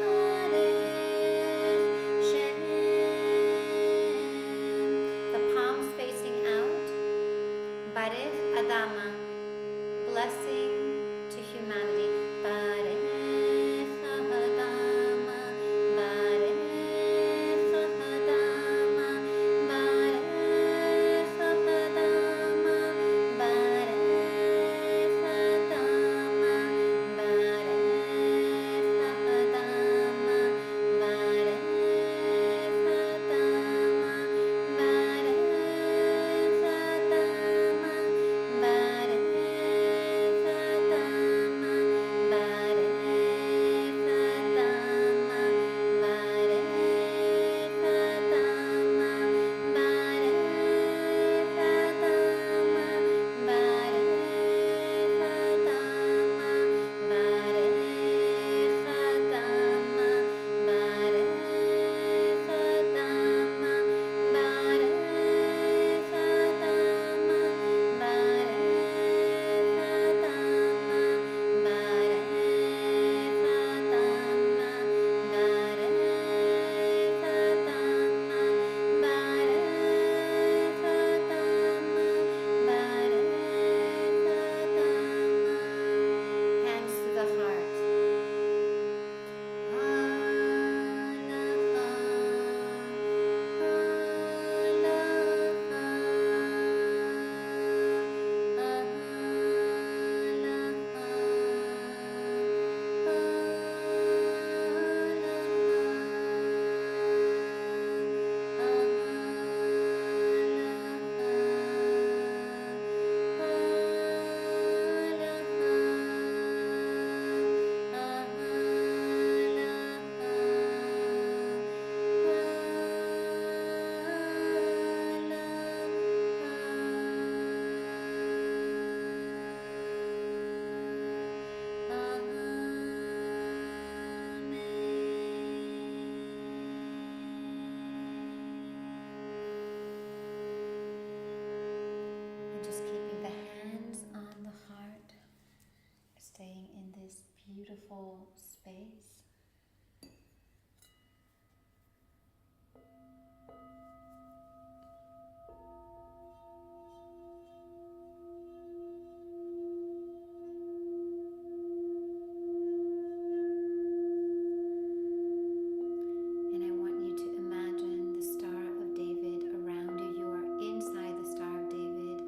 Barech Shem. The palms facing out. Barech Adama, blessing to humanity. Barech Adama, Barech Adama, Barech Adama, Barech Adama, Barech Adama, Barech Hands to the heart. And just keeping the hands on the heart, staying in this beautiful space. And I want you to imagine the Star of David around you. You are inside the Star of David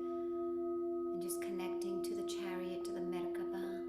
and just connecting to the chariot, to the Merkaba.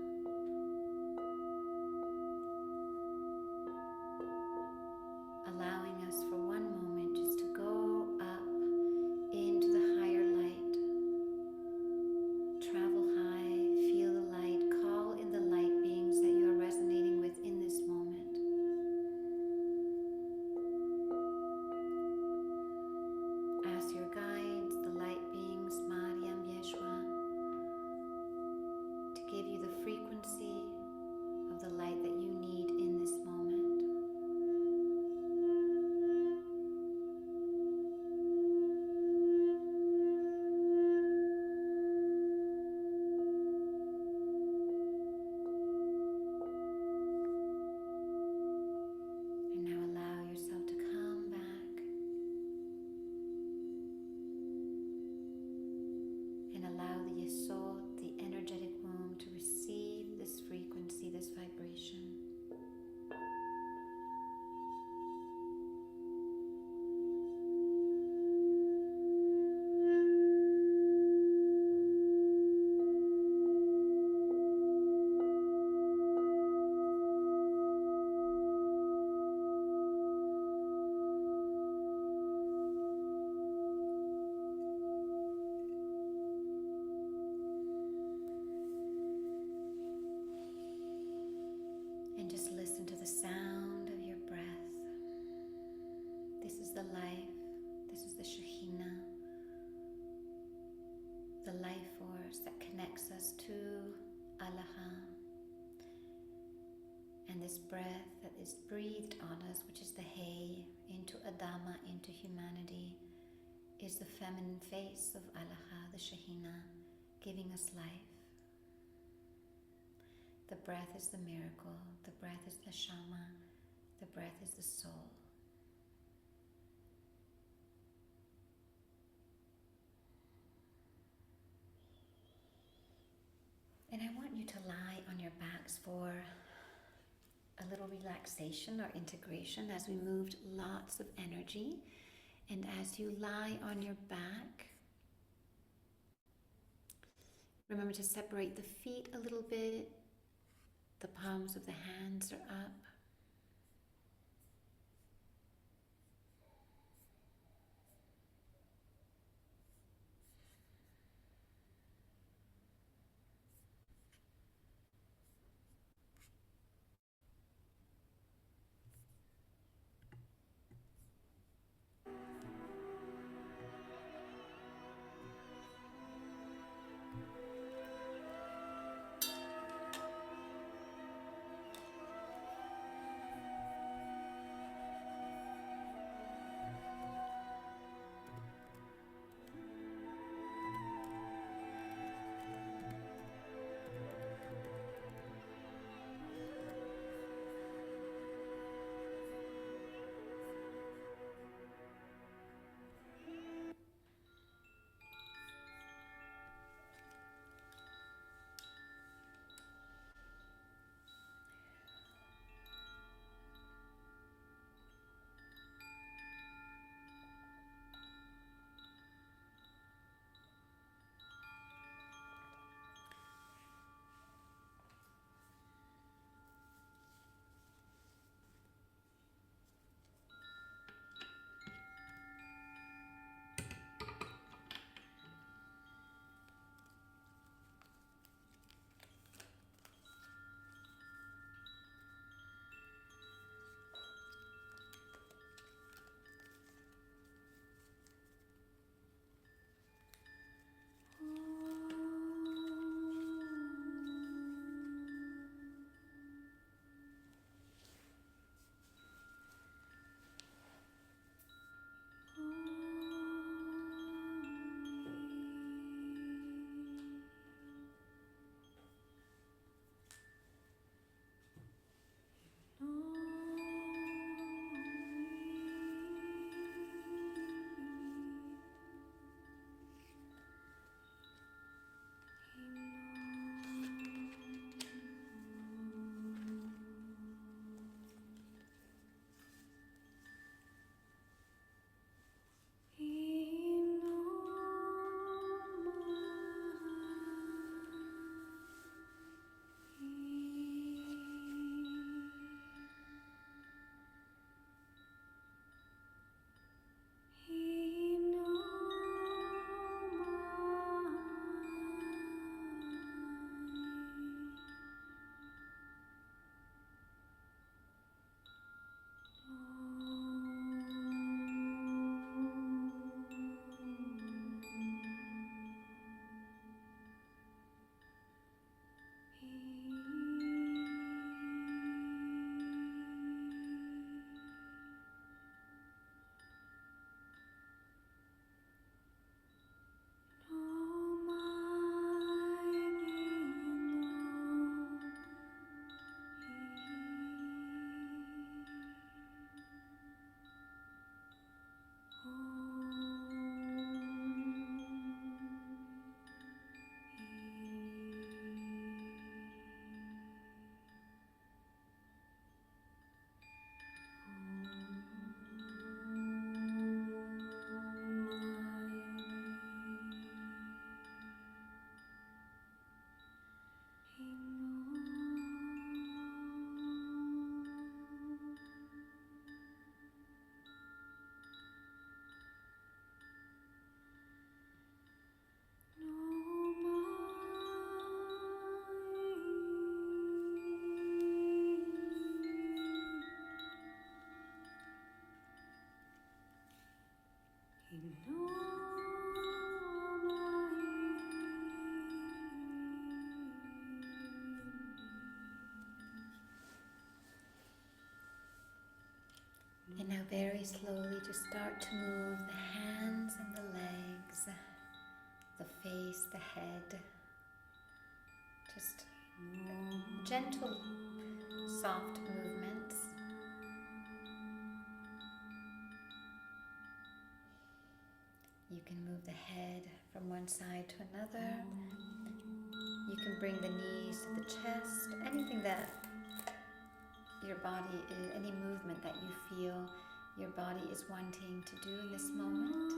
this breath that is breathed on us, which is the Hey, into Adama, into humanity, is the feminine face of Allah, the Shahina, giving us life. The breath is the miracle, the breath is Neshama, the breath is the soul. And I want you to lie on your backs for a little relaxation or integration as we moved lots of energy. And as you lie on your back, remember to separate the feet a little bit. The palms of the hands are up. to start to move the hands and the legs, the face, the head. Just gentle, soft movements. You can move the head from one side to another. You can bring the knees to the chest. Anything that your body, any movement that you feel your body is wanting to do in this moment.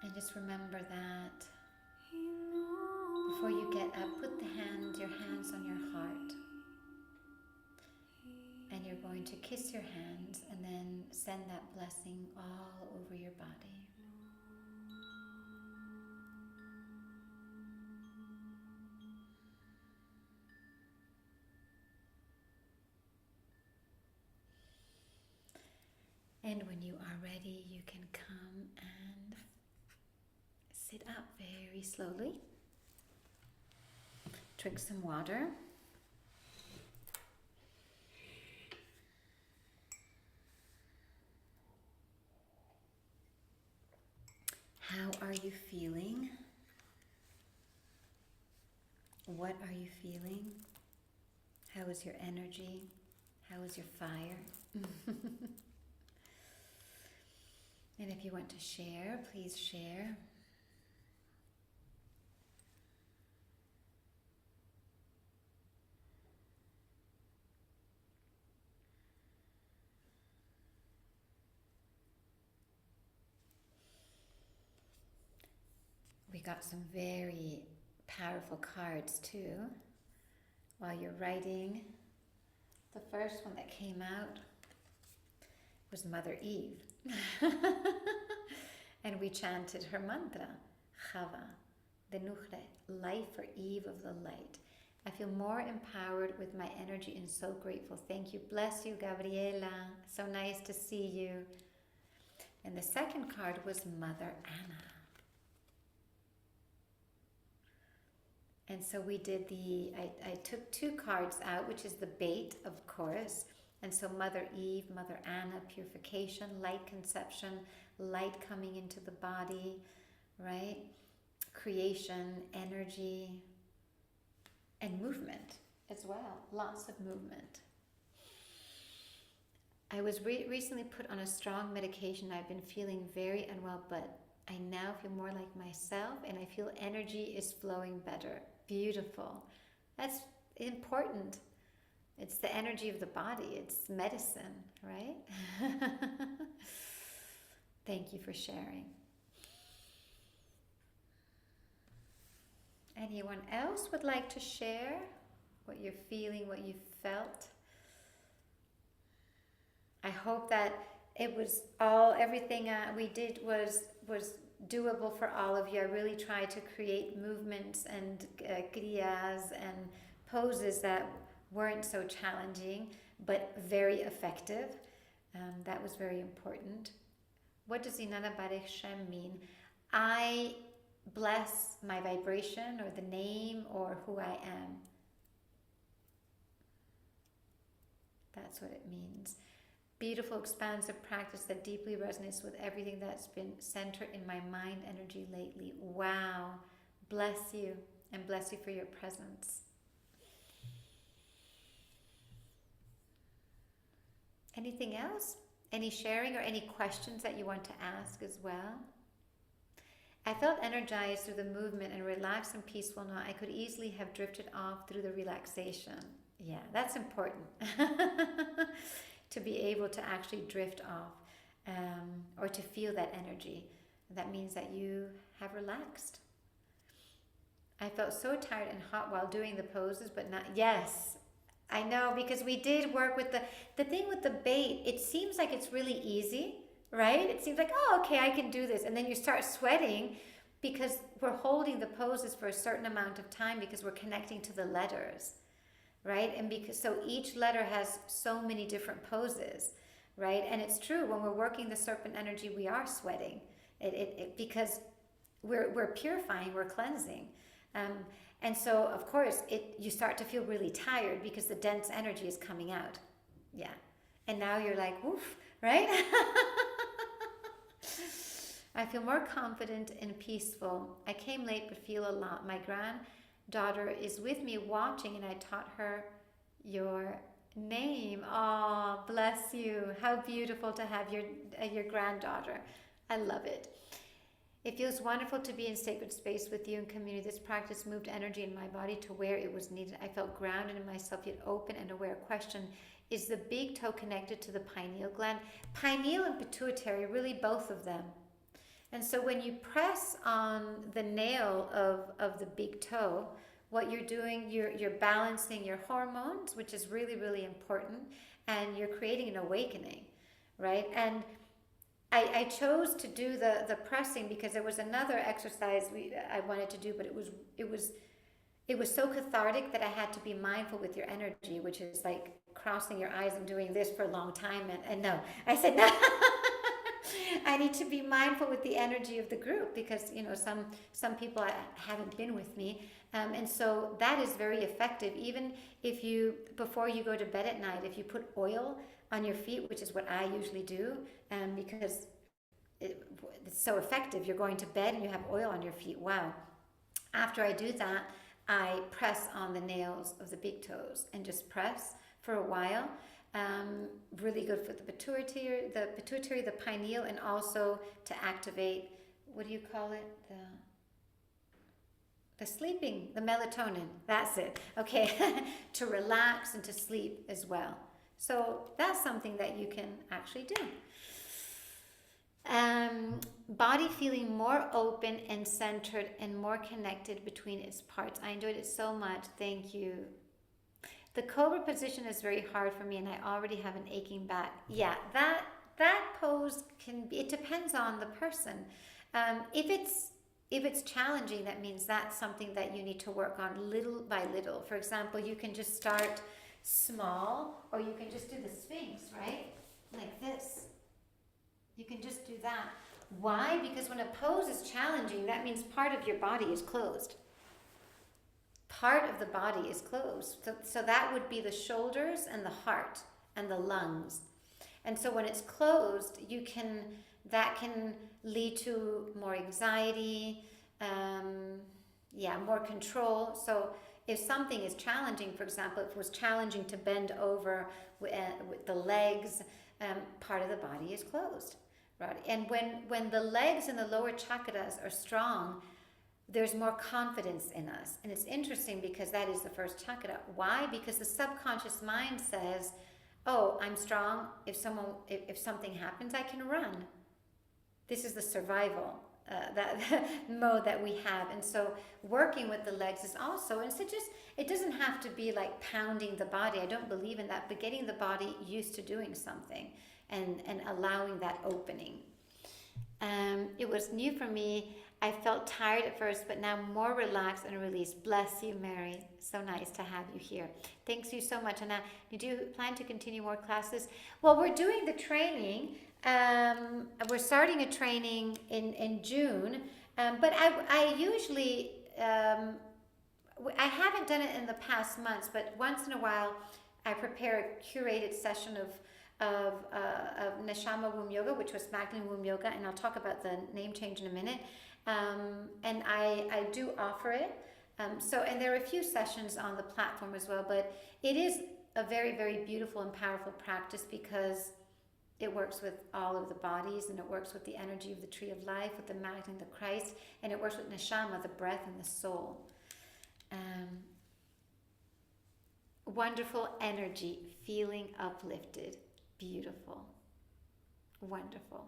And just remember that before you get up, put your hands on your heart. And you're going to kiss your hands and then send that blessing all over your body. And when you are ready, you can come and sit up very slowly. Drink some water. How are you feeling? What are you feeling? How is your energy? How is your fire? And if you want to share, please share. We got some very powerful cards too. While you're writing, the first one that came out was Mother Eve. And we chanted her mantra, Chava, Denuchre, life for Eve of the light. I feel more empowered with my energy and so grateful. Thank you. Bless you, Gabriela. So nice to see you. And the second card was Mother Anna. And so we did I took two cards out, which is the bait, of course. And so Mother Eve, Mother Anna, purification, light conception, light coming into the body, right? Creation, energy, and movement as well. Lots of movement. I was recently put on a strong medication. I've been feeling very unwell, but I now feel more like myself and I feel energy is flowing better. Beautiful. That's important. It's the energy of the body. It's medicine, right? Thank you for sharing. Anyone else would like to share what you're feeling, what you felt? I hope that it was everything we did was doable for all of you. I really tried to create movements and kriyas and poses that weren't so challenging, but very effective. That was very important. What does Inanna Barech Shem mean? I bless my vibration or the name or who I am. That's what it means. Beautiful, expansive practice that deeply resonates with everything that's been centered in my mind energy lately. Wow. Bless you and bless you for your presence. Anything else? Any sharing or any questions that you want to ask as well? I felt energized through the movement and relaxed and peaceful now. I could easily have drifted off through the relaxation. Yeah, that's important. To be able to actually drift off or to feel that energy. That means that you have relaxed. I felt so tired and hot while doing the poses, but not, yes, I know, because we did work with the thing with the bait. It seems like it's really easy, right? It seems like, oh, okay, I can do this. And then you start sweating because we're holding the poses for a certain amount of time because we're connecting to the letters, right? And because so each letter has so many different poses, right? And it's true, when we're working the serpent energy, we are sweating because we're purifying, we're cleansing. And so, of course, you start to feel really tired because the dense energy is coming out. Yeah. And now you're like, woof, right? I feel more confident and peaceful. I came late but feel a lot. My granddaughter is with me watching and I taught her your name. Oh, bless you. How beautiful to have your granddaughter. I love it. It feels wonderful to be in sacred space with you and community. This practice moved energy in my body to where it was needed. I felt grounded in myself, yet open and aware. Question, is the big toe connected to the pineal gland? Pineal and pituitary, really both of them. And so when you press on the nail of the big toe, what you're doing, you're balancing your hormones, which is really, really important, and you're creating an awakening, right? And I chose to do the pressing because there was another exercise I wanted to do, but it was so cathartic that I had to be mindful with your energy, which is like crossing your eyes and doing this for a long time. And no, I said no. I need to be mindful with the energy of the group because some people haven't been with me, and so that is very effective. Even if before you go to bed at night, if you put oil on your feet, which is what I usually do, because it's so effective. You're going to bed and you have oil on your feet. Wow. After I do that, I press on the nails of the big toes and just press for a while. Really good for the pituitary, the pineal, and also to activate, what do you call it? The sleeping, the melatonin. That's it. Okay. To relax and to sleep as well. So that's something that you can actually do. Body feeling more open and centered and more connected between its parts. I enjoyed it so much. Thank you. The cobra position is very hard for me and I already have an aching back. Yeah, that pose can be, it depends on the person. If it's challenging, that means that's something that you need to work on little by little. For example, you can just start small, or you can just do the Sphinx, right? Like this. You can just do that. Why? Because when a pose is challenging, that means part of your body is closed. Part of the body is closed. So that would be the shoulders and the heart and the lungs. And so when it's closed, that can lead to more anxiety, more control. So if something is challenging, for example, if it was challenging to bend over with the legs, part of the body is closed, right? And when the legs and the lower chakras are strong, there's more confidence in us. And it's interesting because that is the first chakra. Why? Because the subconscious mind says, oh, I'm strong. If something happens, I can run. This is the survival that mode that we have. And so working with the legs is also, and so it doesn't have to be like pounding the body. I don't believe in that, but getting the body used to doing something and allowing that opening. It was new for me. I felt tired at first, but now more relaxed and released. Bless you, Mary. So nice to have you here. Thanks you so much. Anna, did you plan to continue more classes? Well, we're doing the training. We're starting a training in June, but I usually, I haven't done it in the past months, but once in a while I prepare a curated session of Neshama Womb Yoga, which was Magdalene Womb Yoga, and I'll talk about the name change in a minute. And I do offer it. And there are a few sessions on the platform as well, but it is a very, very beautiful and powerful practice because it works with all of the bodies, and it works with the energy of the tree of life, with the Magdalene, the Christ, and it works with Neshama, the breath and the soul. Wonderful energy, feeling uplifted. Beautiful. Wonderful.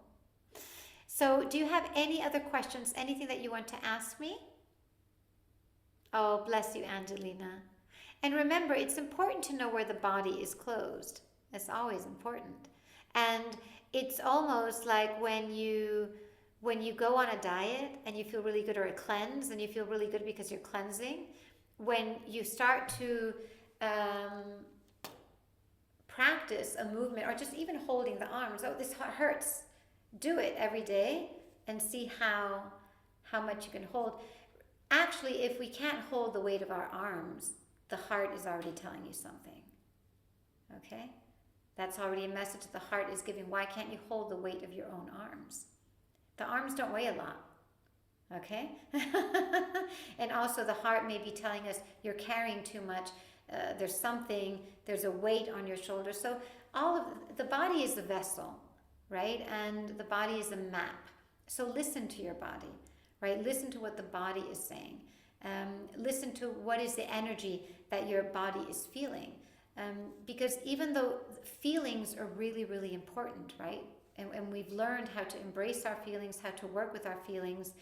So do you have any other questions? Anything that you want to ask me? Oh, bless you, Angelina. And remember, it's important to know where the body is closed. It's always important. And it's almost like when you go on a diet and you feel really good, or a cleanse and you feel really good because you're cleansing, when you start to practice a movement, or just even holding the arms, oh, this hurts. Do it every day and see how much you can hold. actually, if we can't hold the weight of our arms, the heart is already telling you something. Okay? That's already a message that the heart is giving. Why can't you hold the weight of your own arms? The arms don't weigh a lot. Okay? And also the heart may be telling us you're carrying too much. There's a weight on your shoulders. So the body is a vessel, right? And the body is a map. So listen to your body, right? Listen to what the body is saying. Listen to what is the energy that your body is feeling. Because even though feelings are really, really important, right? And we've learned how to embrace our feelings, how to work with our feelings.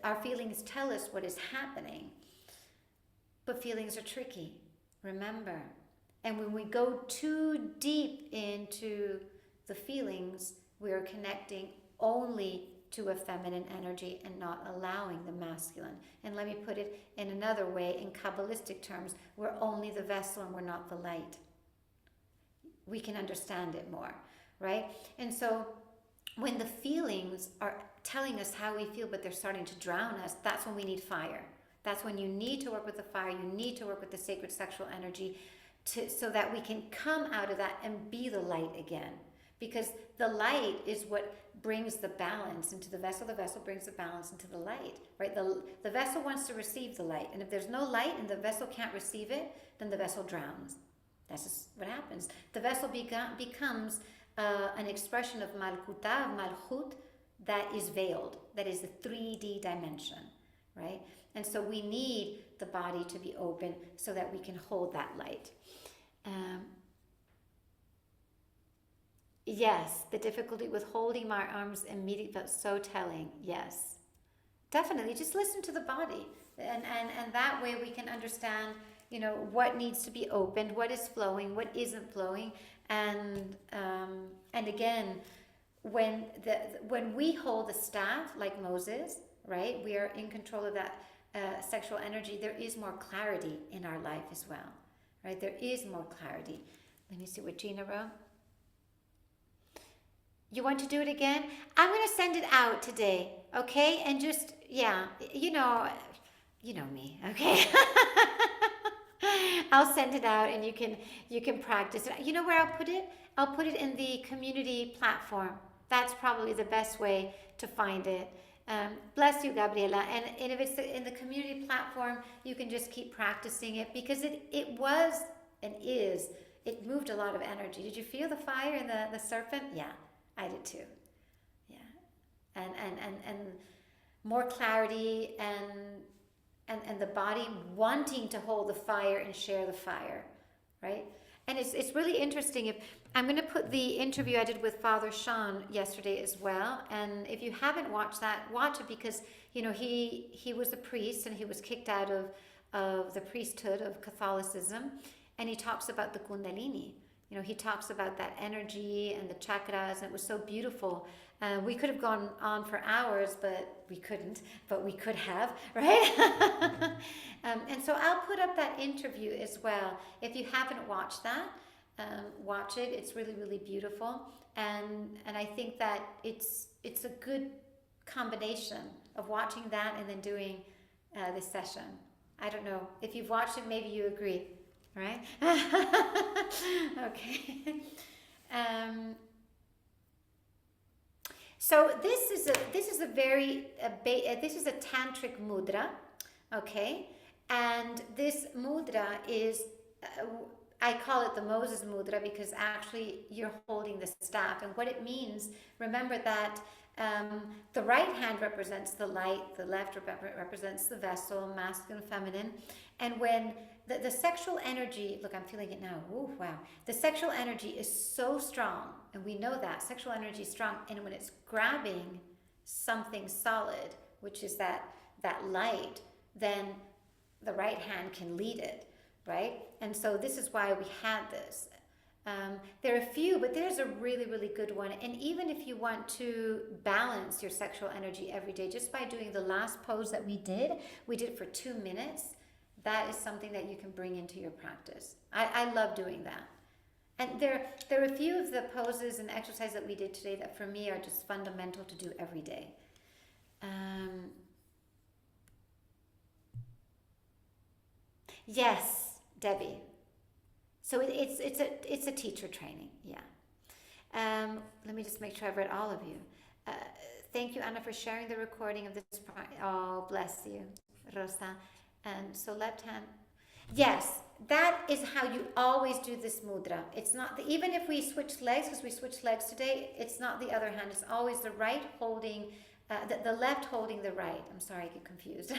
Our feelings tell us what is happening. But feelings are tricky, remember. And when we go too deep into the feelings, we are connecting only to a feminine energy and not allowing the masculine. And let me put it in another way, in Kabbalistic terms, we're only the vessel and we're not the light. We can understand it more, right? And so when the feelings are telling us how we feel, but they're starting to drown us, that's when we need fire. That's when you need to work with the fire. You need to work with the sacred sexual energy so that we can come out of that and be the light again. Because the light is what brings the balance into the vessel. The vessel brings the balance into the light, right? The vessel wants to receive the light. And if there's no light and the vessel can't receive it, then the vessel drowns. That's just what happens. The vessel becomes an expression of Malkuta, of Malchut, that is veiled. That is the 3D dimension, right? And so we need the body to be open so that we can hold that light. Yes, the difficulty with holding my arms immediately felt so telling. Yes, definitely. Just listen to the body. And that way we can understand, what needs to be opened, what is flowing, what isn't flowing. And again, when we hold the staff like Moses, right, we are in control of that sexual energy. There is more clarity in our life as well, right? There is more clarity. Let me see what Gina wrote. You want to do it again? I'm going to send it out today, okay? And just, you know me, okay? I'll send it out and you can practice it. You know where I'll put it? I'll put it in the community platform. That's probably the best way to find it. Bless you, Gabriela. And if it's in the community platform, you can just keep practicing it because it was and is. It moved a lot of energy. Did you feel the fire in the serpent? Yeah, I did too. Yeah, and more clarity and the body wanting to hold the fire and share the fire, right? And it's really interesting. If I'm going to put the interview I did with Father Sean yesterday as well. And if you haven't watched that, watch it because, he was a priest and he was kicked out of the priesthood of Catholicism. And he talks about the Kundalini. He talks about that energy and the chakras, and it was so beautiful. We could have gone on for hours, but we couldn't, but we could have, right? And so I'll put up that interview as well. If you haven't watched that, watch it. It's really, really beautiful. And I think that it's a good combination of watching that and then doing this session. I don't know. If you've watched it, maybe you agree. Right? Okay. So this is a tantric mudra, okay? And this mudra is I call it the Moses mudra because actually you're holding the staff, and what it means. Remember that the right hand represents the light, the left represents the vessel, masculine, feminine, and when the sexual energy, look, I'm feeling it now. Ooh, wow. The sexual energy is so strong, and we know that. Sexual energy is strong, and when it's grabbing something solid, which is that light, then the right hand can lead it, right? And so this is why we had this. There are a few, but there's a really, really good one. And even if you want to balance your sexual energy every day, just by doing the last pose that we did for 2 minutes, that is something that you can bring into your practice. I love doing that. And there are a few of the poses and exercises that we did today that for me are just fundamental to do every day. Yes, Debbie. So it's a teacher training. Yeah. Let me just make sure I've read all of you. Uh, Thank you, Anna, for sharing the recording of this. Oh, bless you, Rosa. And so left hand. Yes, that is how you always do this mudra. It's not even if we switch legs, because we switched legs today. It's not the other hand. It's always the right holding, the left holding the right. I'm sorry, I get confused.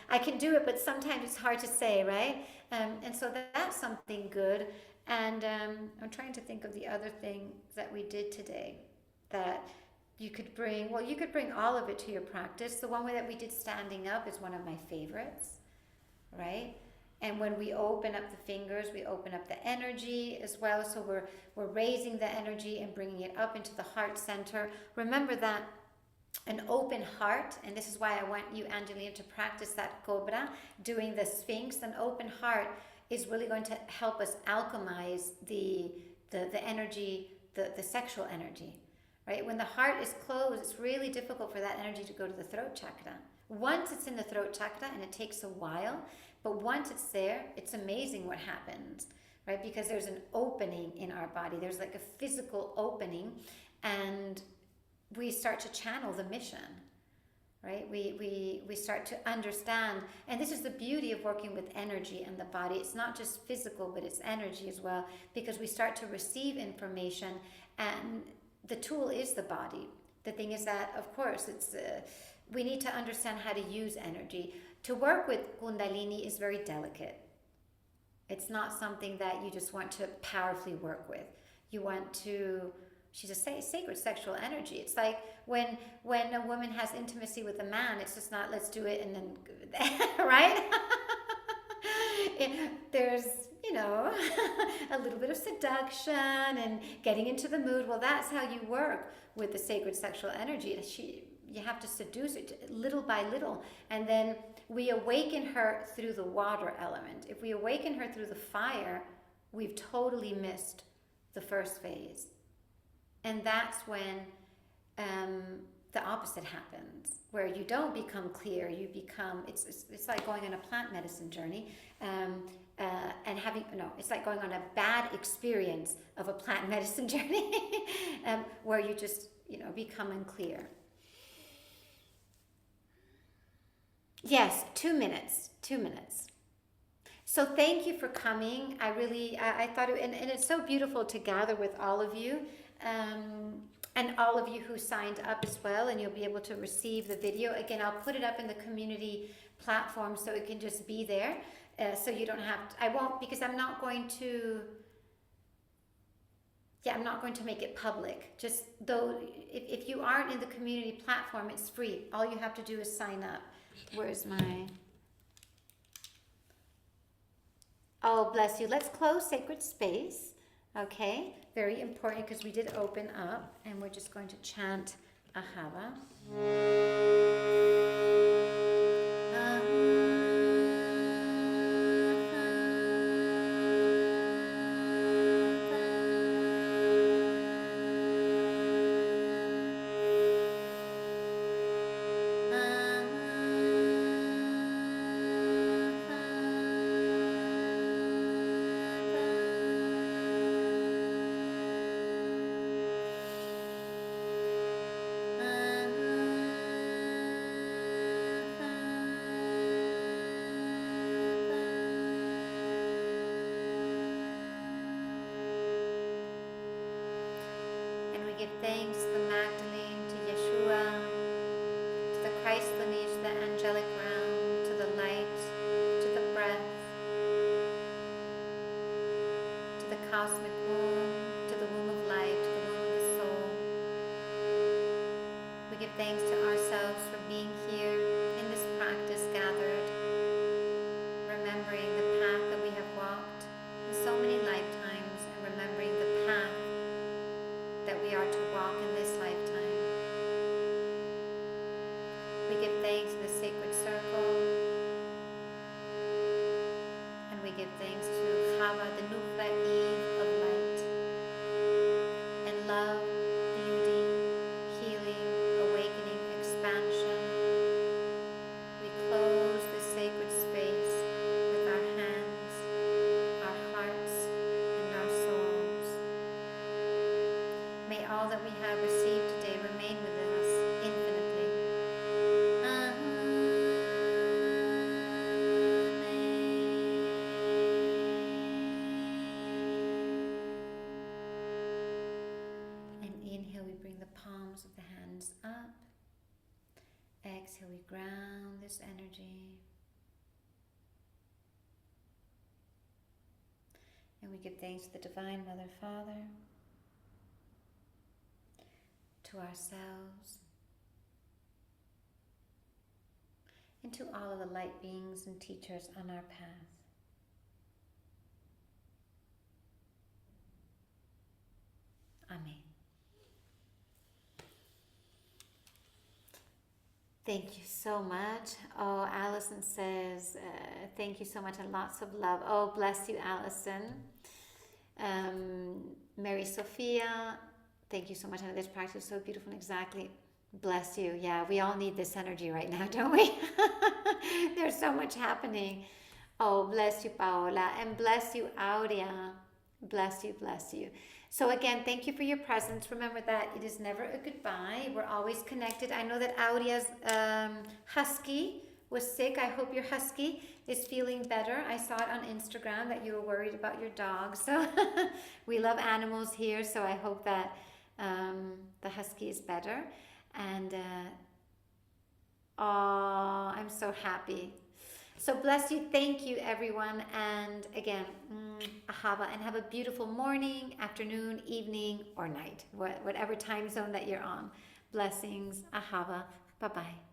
I can do it, but sometimes it's hard to say, right? And so that's something good. And I'm trying to think of the other thing that we did today that you could bring. Well, you could bring all of it to your practice. The one way that we did standing up is one of my favorites, right? And when we open up the fingers, we open up the energy as well. So we're raising the energy and bringing it up into the heart center. Remember that an open heart, and this is why I want you, Angelina, to practice that cobra, doing the sphinx. An open heart is really going to help us alchemize the energy, the sexual energy, right? When the heart is closed, it's really difficult for that energy to go to the throat chakra. Once it's in the throat chakra, and it takes a while, but once it's there, it's amazing what happens, right? Because there's an opening in our body. There's like a physical opening, and we start to channel the mission, right? We start to understand, and this is the beauty of working with energy and the body. It's not just physical, but it's energy as well, because we start to receive information, and the tool is the body. The thing is that, of course, it's we need to understand how to use energy. To work with Kundalini is very delicate. It's not something that you just want to powerfully work with. You want to, she's a sacred sexual energy. It's like when a woman has intimacy with a man, it's just not let's do it and then, right? There's, a little bit of seduction and getting into the mood. Well, that's how you work with the sacred sexual energy. You have to seduce it little by little, and then we awaken her through the water element. If we awaken her through the fire, we've totally missed the first phase. And that's when the opposite happens, where you don't become clear. You become, it's like going on a plant medicine journey, and it's like going on a bad experience of a plant medicine journey, where you just, become unclear. Yes, 2 minutes. 2 minutes. So thank you for coming. I thought and it's so beautiful to gather with all of you, and all of you who signed up as well, and you'll be able to receive the video. Again, I'll put it up in the community platform so it can just be there. So you don't have to, I won't, because I'm not going to make it public. Just though, if you aren't in the community platform, it's free. All you have to do is sign up. Where's my... Oh, bless you. Let's close sacred space. Okay, very important, because we did open up, and we're just going to chant Ahava. Give thanks to the Magdalene, to Yeshua, to the Christ lineage, to the angelic realm, to the light, to the breath, to the cosmic womb, to the womb of life, to the womb of the soul. We give thanks to ourselves for being here in this practice gathered, remembering the path that we have walked in so many lifetimes, and remembering the path that we are to walk in this lifetime. We give thanks to the sacred circle, and we give thanks to Chava, the Nuchra Eve of light, and love, beauty, healing, awakening, expansion. We close the sacred space, the may all that we have received today remain within us infinitely. And inhale, we bring the palms of the hands up. Exhale, we ground this energy. And we give thanks to the Divine Mother, Father, to ourselves, and to all of the light beings and teachers on our path. Amen. Thank you so much. Oh, Allison says, thank you so much and lots of love. Oh, bless you, Allison. Mary Sophia, thank you so much. I know this practice is so beautiful and exactly. Bless you. Yeah, we all need this energy right now, don't we? There's so much happening. Oh, bless you, Paola. And bless you, Aurea. Bless you, bless you. So again, thank you for your presence. Remember that it is never a goodbye. We're always connected. I know that Aurea's husky was sick. I hope your husky is feeling better. I saw it on Instagram that you were worried about your dog. So we love animals here. So I hope that the husky is better. And oh, I'm so happy. So bless you. Thank you, everyone. And again, ahava, and have a beautiful morning, afternoon, evening, or night, whatever time zone that you're on. Blessings. Ahava. Bye-bye.